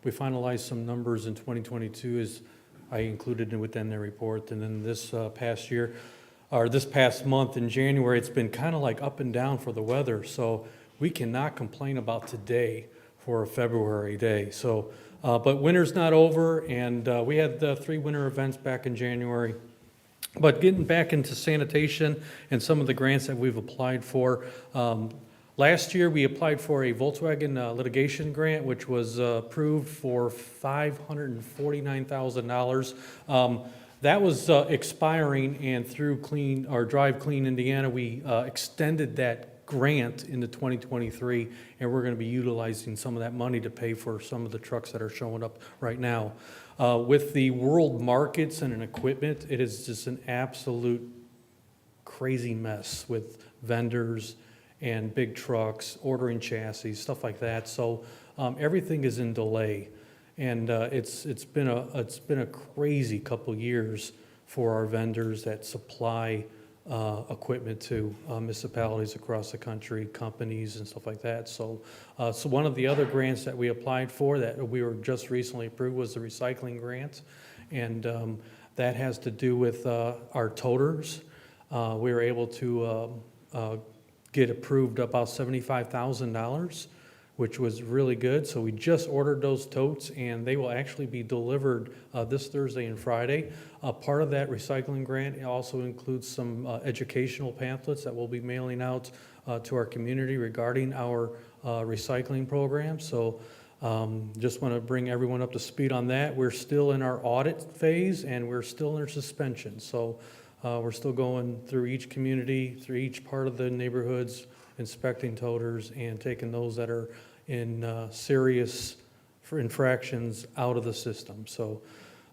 We finalized some numbers in 2022 as I included within the report. And then this past year, or this past month in January, it's been kind of like up and down for the weather. So we cannot complain about today for a February day. So, but winter's not over, and we had 3 winter events back in January. But getting back into sanitation and some of the grants that we've applied for, last year we applied for a Volkswagen litigation grant, which was approved for $549,000. That was expiring, and through Drive Clean Indiana, we extended that grant into 2023, and we're going to be utilizing some of that money to pay for some of the trucks that are showing up right now. With the world markets and equipment, it is just an absolute crazy mess with vendors and big trucks ordering chassis, stuff like that. So everything is in delay, and it's been a crazy couple years for our vendors that supply equipment to municipalities across the country, companies and stuff like that. So, so one of the other grants that we applied for that we were just recently approved was the recycling grant. And that has to do with our toters. We were able to get approved about $75,000, which was really good. So we just ordered those totes, and they will actually be delivered this Thursday and Friday. Part of that recycling grant also includes some educational pamphlets that we'll be mailing out to our community regarding our recycling program. So just want to bring everyone up to speed on that. We're still in our audit phase, and we're still in suspension. So we're still going through each community, through each part of the neighborhoods, inspecting toters and taking those that are in serious infractions out of the system. So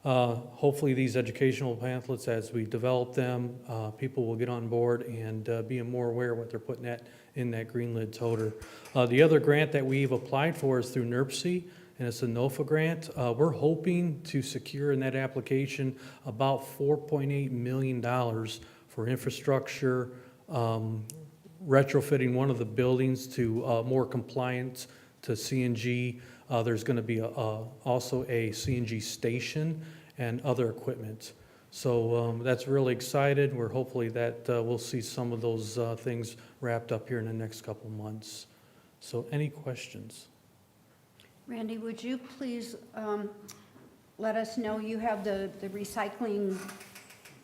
hopefully these educational pamphlets, as we develop them, people will get on board and be more aware of what they're putting in that green lid toter. The other grant that we've applied for is through NERC, and it's a NOFA grant. We're hoping to secure in that application about $4.8 million for infrastructure, retrofitting one of the buildings to more compliant to CNG. There's going to be also a CNG station and other equipment. So that's really excited. We're hopefully that we'll see some of those things wrapped up here in the next couple months. So any questions? Randy, would you please let us know, you have the recycling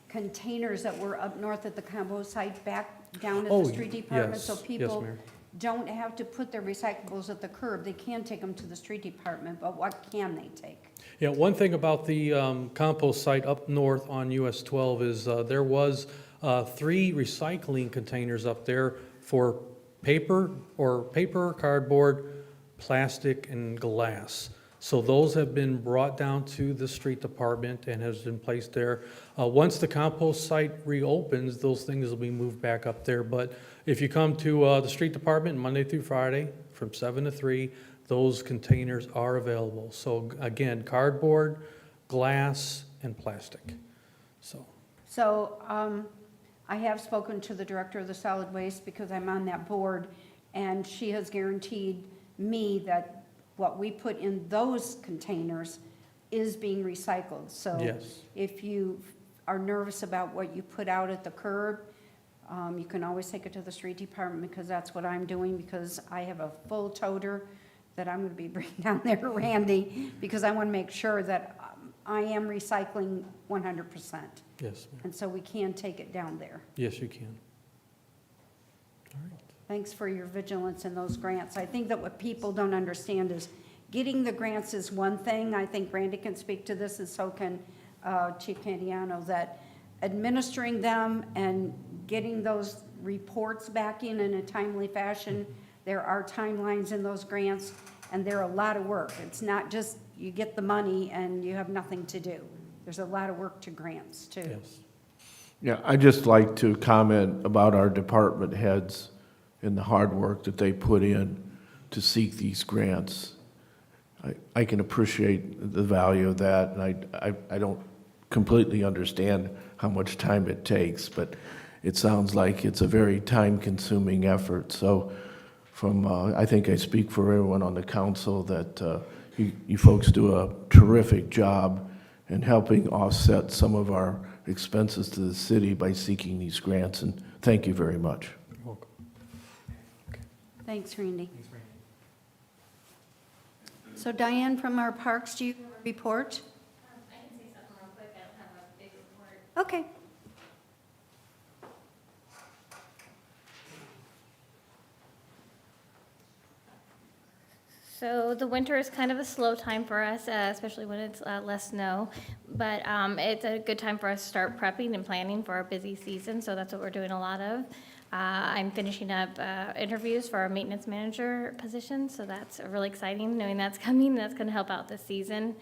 containers that were up north at the combo site back down at the street department? So yes, people Mayor. don't have to put their recyclables at the curb. They can take them to the street department, but what can they take? Yeah, one thing about the compost site up north on US 12 is there was 3 recycling containers up there for paper, cardboard, plastic, and glass. So those have been brought down to the street department and has been placed there. Once the compost site reopens, those things will be moved back up there. But if you come to the street department Monday through Friday from 7 to 3, those containers are available. So again, cardboard, glass, and plastic. So I have spoken to the director of the solid waste because I'm on that board, and she has guaranteed me that what we put in those containers is being recycled. So Yes. if you are nervous about what you put out at the curb, you can always take it to the street department, because that's what I'm doing, because I have a full toter that I'm going to be bringing down there, Randy, because I want to make sure that I am recycling 100%. Yes, ma'am. And so we can take it down there. Yes, you can. Thanks for your vigilance in those grants. I think that what people don't understand is getting the grants is one thing. I think Randy can speak to this, and so can Chief Candiano, that administering them and getting those reports back in a timely fashion, there are timelines in those grants, and they're a lot of work. It's not just you get the money and you have nothing to do. There's a lot of work to grants, too. Yes. Yeah, I'd just like to comment about our department heads and the hard work that they put in to seek these grants. I can appreciate the value of that, and I don't completely understand how much time it takes, but it sounds like it's a very time-consuming effort. So I think I speak for everyone on the council that you folks do a terrific job in helping offset some of our expenses to the city by seeking these grants, and thank you very much. You're welcome. Thanks, Randy. So Diane, from our parks, do you have a report? I can say something real quick. I don't have a big report. Okay. So the winter is kind of a slow time for us, especially when it's less snow. But it's a good time for us to start prepping and planning for our busy season, so that's what we're doing a lot of. I'm finishing up interviews for our maintenance manager position, so that's really exciting, knowing that's coming. That's going to help out this season.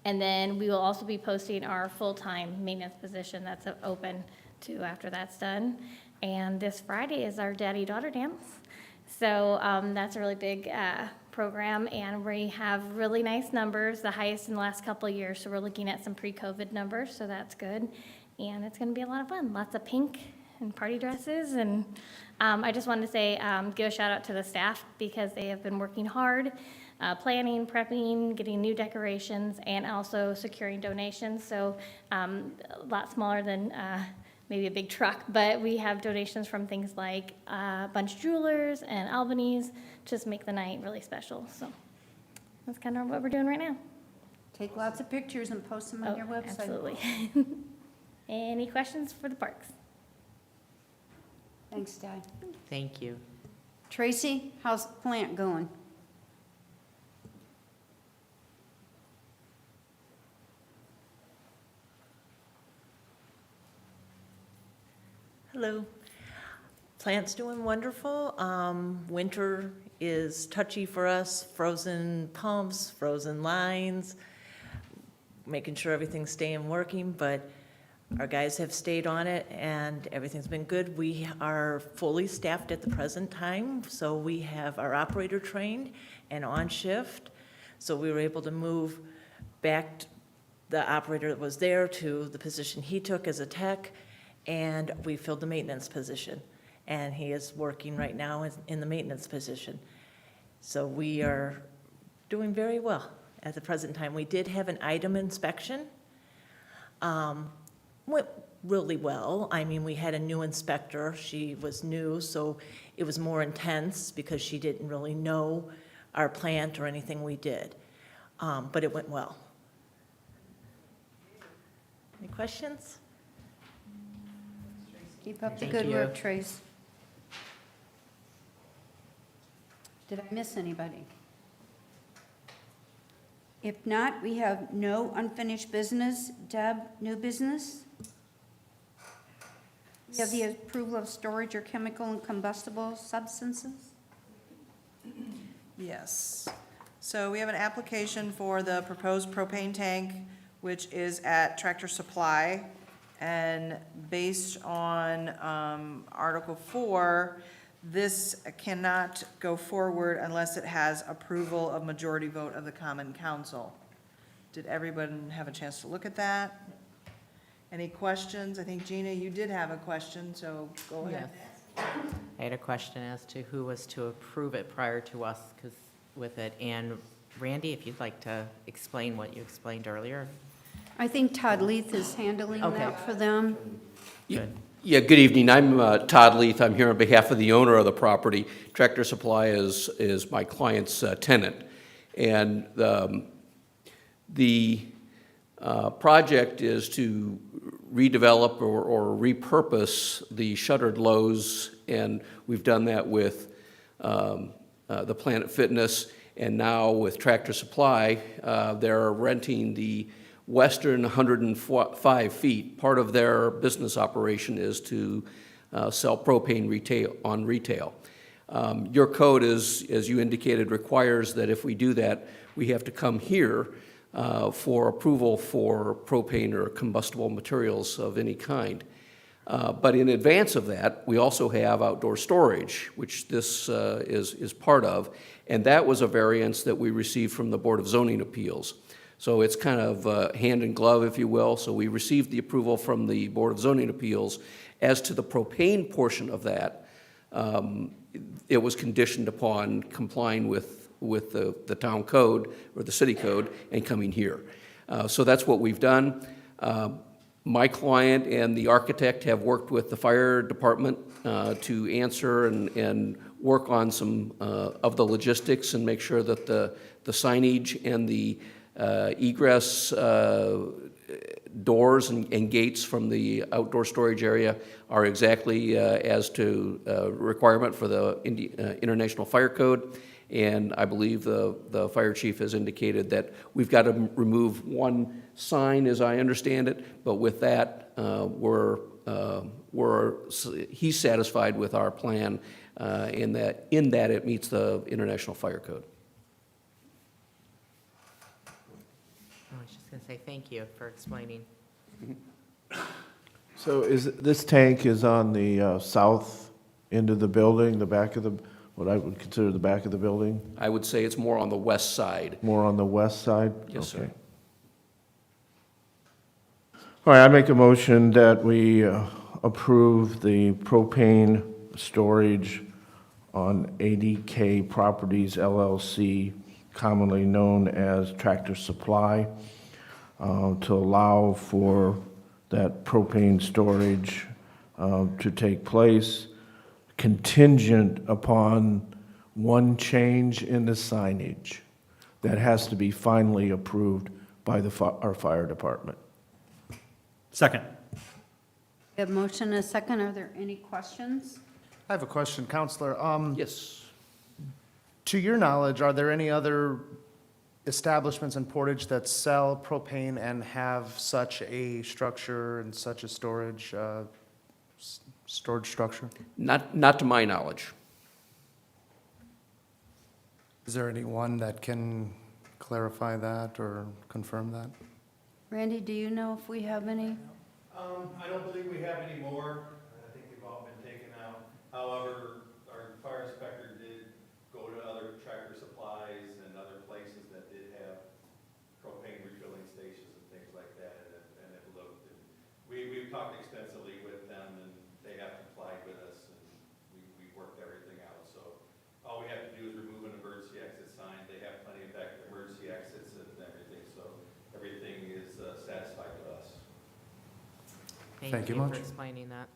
And then we will also be posting our full-time maintenance position that's open too after that's done. And this Friday is our daddy-daughter dance. So that's a really big program, and we have really nice numbers, the highest in the last couple of years. So we're looking at some pre-COVID numbers, so that's good. And it's going to be a lot of fun. Lots of pink and party dresses. And I just wanted to say, give a shout out to the staff because they have been working hard, planning, prepping, getting new decorations, and also securing donations. So a lot smaller than maybe a big truck, but we have donations from things like Bunch Jewelers and Albany's, just make the night really special. So that's kind of what we're doing right now. Take lots of pictures and post them on your website. Absolutely. Any questions for the parks? Thanks, Di. Thank you. Tracy, how's the plant going? Hello. Plant's doing wonderful. Winter is touchy for us, frozen pumps, frozen lines, making sure everything's staying working, but our guys have stayed on it and everything's been good. We are fully staffed at the present time, so we have our operator trained and on shift. So we were able to move back the operator that was there to the position he took as a tech, and we filled the maintenance position. And he is working right now in the maintenance position. So we are doing very well at the present time. We did have an item inspection. Went really well. I mean, we had a new inspector. She was new, so it was more intense because she didn't really know our plant or anything we did. But it went well. Any questions? Keep up the Thank good you. work, Trace. Did I miss anybody? If not, we have no unfinished business. Deb, new business? We have the approval of storage or chemical and combustible substances? Yes. So we have an application for the proposed propane tank, which is at Tractor Supply. And based on Article 4, this cannot go forward unless it has approval of majority vote of the Common Council. Did everyone have a chance to look at that? Any questions? I think, Gina, you did have a question, so go ahead. Yes. I had a question as to who was to approve it prior to us with it. And Randy, if you'd like to explain what you explained earlier. I think Todd Leith is handling Okay. that for them. Good. Yeah, good evening. I'm Todd Leith. I'm here on behalf of the owner of the property. Tractor Supply is my client's tenant. And the project is to redevelop or repurpose the shuttered Lowe's, and we've done that with the Planet Fitness, and now with Tractor Supply, they're renting the western 105 feet. Part of their business operation is to sell propane retail. Your code, as you indicated, requires that if we do that, we have to come here for approval for propane or combustible materials of any kind. But in advance of that, we also have outdoor storage, which this is part of, and that was a variance that we received from the Board of Zoning Appeals. So it's kind of hand in glove, if you will. So we received the approval from the Board of Zoning Appeals. As to the propane portion of that, it was conditioned upon complying with the town code or the city code and coming here. So that's what we've done. My client and the architect have worked with the fire department to answer and work on some of the logistics and make sure that the signage and the egress doors and gates from the outdoor storage area are exactly as to requirement for the International Fire Code. And I believe the fire chief has indicated that we've got to remove one sign, as I understand it, but with that, he's satisfied with our plan in that it meets the International Fire Code. I was just going to say thank you for explaining. So this tank is on the south end of the building, the back of what I would consider the back of the building? I would say it's more on the west side. More on the west side? Yes, Okay. sir. All right, I make a motion that we approve the propane storage on ADK Properties LLC, commonly known as Tractor Supply, to allow for that propane storage to take place, contingent upon one change in the signage that has to be finally approved by our fire department. Second. We have motion and a second. Are there any questions? I have a question, Counselor. Yes. To your knowledge, are there any other establishments in Portage that sell propane and have such a structure and such a storage structure? Not to my knowledge. Is there anyone that can clarify that or confirm that? Randy, do you know if we have any? I don't believe we have any more. I think they've all been taken out. However, our fire inspector did go to other Tractor Supplies and other places that did have propane refilling stations and things like that, and have looked. And we've talked extensively with them, and they have complied with us, and we've worked everything out. So all we have to do is remove an emergency exit sign. They have plenty of emergency exits and everything, so everything is satisfied to us. Thank you for much. explaining that.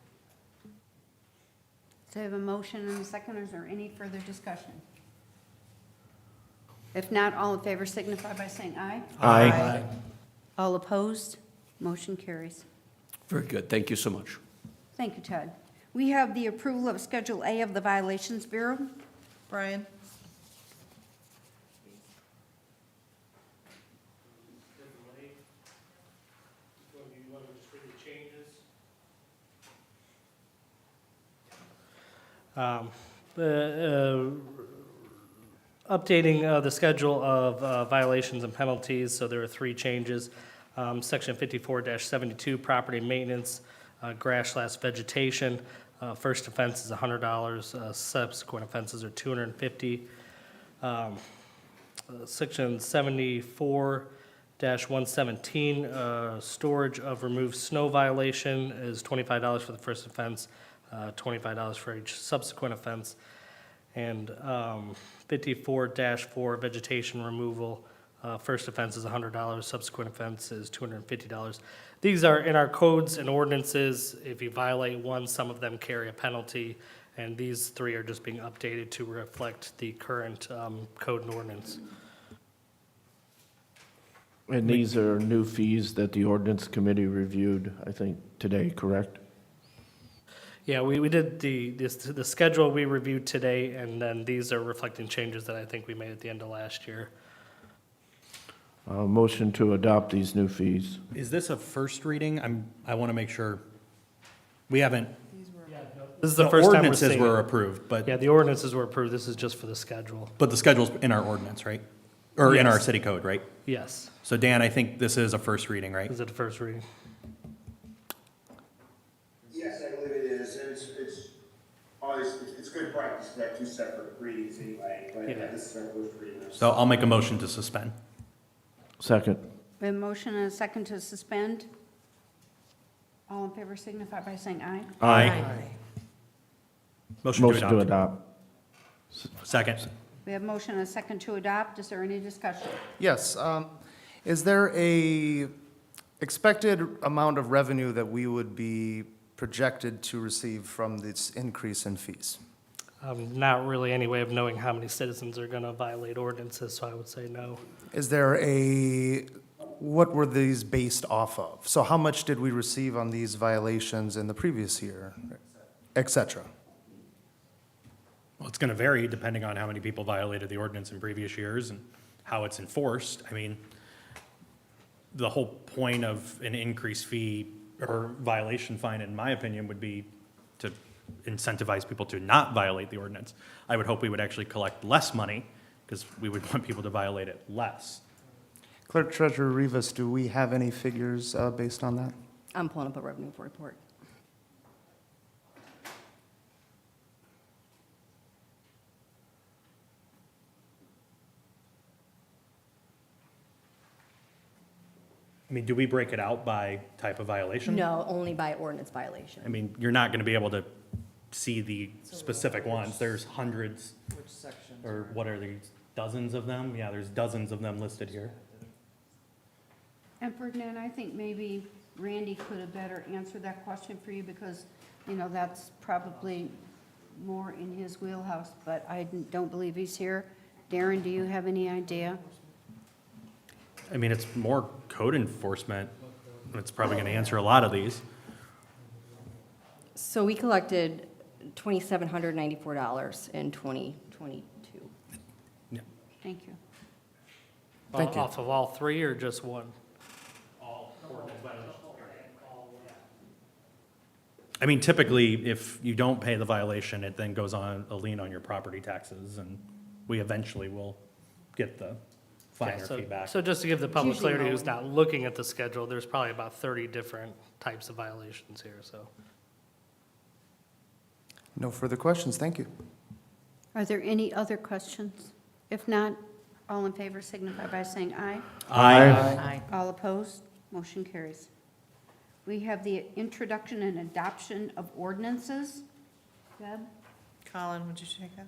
So I have a motion and a second. Is there any further discussion? If not, all in favor signify by saying aye. Aye. All opposed? Motion carries. Very good. Thank you so much. Thank you, Ted. We have the approval of Schedule A of the Violations Bureau. Brian? Updating the schedule of violations and penalties, so there are 3 changes. Section 54-72, property maintenance, grass/vegetation. First offense is $100, subsequent offenses are $250. Section 74-117, storage of removed snow violation is $25 for the first offense, $25 for each subsequent offense. And 54-4, vegetation removal, first offense is $100, subsequent offense is $250. These are in our codes and ordinances. If you violate one, some of them carry a penalty, and these 3 are just being updated to reflect the current code and ordinance. And these are new fees that the ordinance committee reviewed, I think, today, correct? Yeah, we did the schedule we reviewed today, and then these are reflecting changes that I think we made at the end of last year. Motion to adopt these new fees. Is this a first reading? I want to make sure. We haven't. This is the first time we're ordinances seeing were it. approved, but. Yeah, the ordinances were approved. This is just for the schedule. But the schedule's in our ordinance, right? Or in our Yes. city code, right? Yes. So Dan, I think this is a first reading, right? Is it the first reading? Yes, I believe it is, and it's always, it's good practice to have 2 separate readings anyway, but Yeah. this is our first reading. So I'll make a motion to suspend. Second. We have a motion and a second to suspend. All in favor signify by saying aye. Aye. Motion to Motion to adopt. adopt. Second. We have motion and a second to adopt. Is there any discussion? Yes. Is there a expected amount of revenue that we would be projected to receive from this increase in fees? Not really any way of knowing how many citizens are going to violate ordinances, so I would say no. Is there what were these based off of? So how much did we receive on these violations in the previous year, et cetera? Well, it's going to vary depending on how many people violated the ordinance in previous years and how it's enforced. I mean, the whole point of an increased fee or violation fine, in my opinion, would be to incentivize people to not violate the ordinance. I would hope we would actually collect less money because we would want people to violate it less. Clerk Treasurer Rivas, do we have any figures based on that? I'm pulling up a revenue report. mean, do we break it out by type of violation? No, only by ordinance violation. I mean, you're not gonna be able to see the specific ones. There's hundreds, Which section? or what are these, dozens of them? Yeah, there's dozens of them listed here. And Ferdinand, I think maybe Randy could have better answered that question for you because, you know, that's probably more in his wheelhouse, but I don't believe he's here. Darren, do you have any idea? I mean, it's more code enforcement. It's probably gonna answer a lot of these. So we collected $2,794 in 2022. Thank you. Thank you. Off of all three or just one? I mean, typically, if you don't pay the violation, it then goes on a lien on your property taxes, and we eventually will get the fine or So- fee back. So just to give the public Usually clarity who's rolling. not looking at the schedule, there's probably about 30 different types of violations here, so. No further questions, thank you. Are there any other questions? If not, all in favor signify by saying aye. Aye. All opposed? Motion carries. We have the introduction and adoption of ordinances. Deb? Colin, would you take that?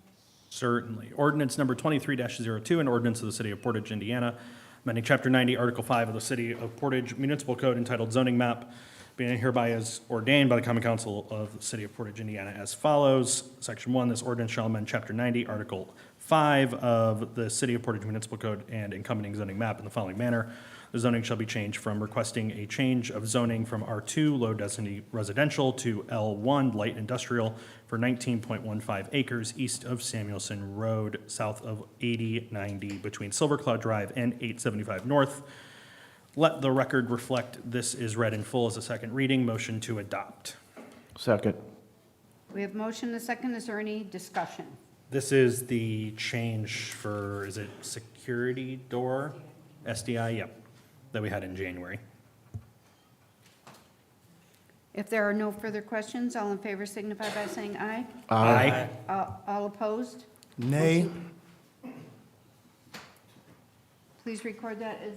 Certainly. Ordinance number 23-02, an ordinance of the City of Portage, Indiana, amending Chapter 90, Article 5 of the City of Portage Municipal Code entitled Zoning Map, being hereby is ordained by the Common Council of the City of Portage, Indiana as follows. Section 1, this ordinance shall amend Chapter 90, Article 5 of the City of Portage Municipal Code and accompanying zoning map in the following manner. The zoning shall be changed from requesting a change of zoning from R2 low density residential to L1 light industrial for 19.15 acres east of Samuelson Road, south of 8090 between Silver Cloud Drive and 875 North. Let the record reflect this is read in full as a second reading. Motion to adopt. Second. We have motion and a second. Is there any discussion? This is the change for, is it security door? SDI, yep, that we had in January. If there are no further questions, all in favor signify by saying aye. Aye. All opposed? Nay. Please record that as,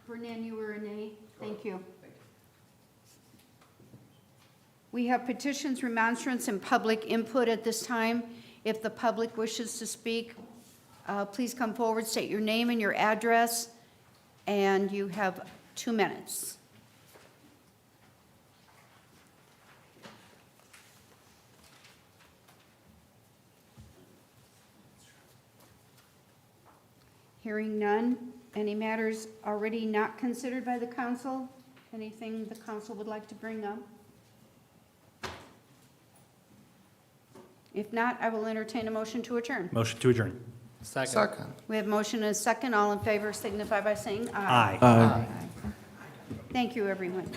Fernand, you were a nay. Thank you. We have petitions, remonstrance, and public input at this time. If the public wishes to speak, please come forward, state your name and your address, and you have 2 minutes. Hearing none. Any matters already not considered by the council? Anything the council would like to bring up? If not, I will entertain a motion to adjourn. Motion to adjourn. Second. We have motion and a second. All in favor signify by saying aye. Aye. Thank you, everyone.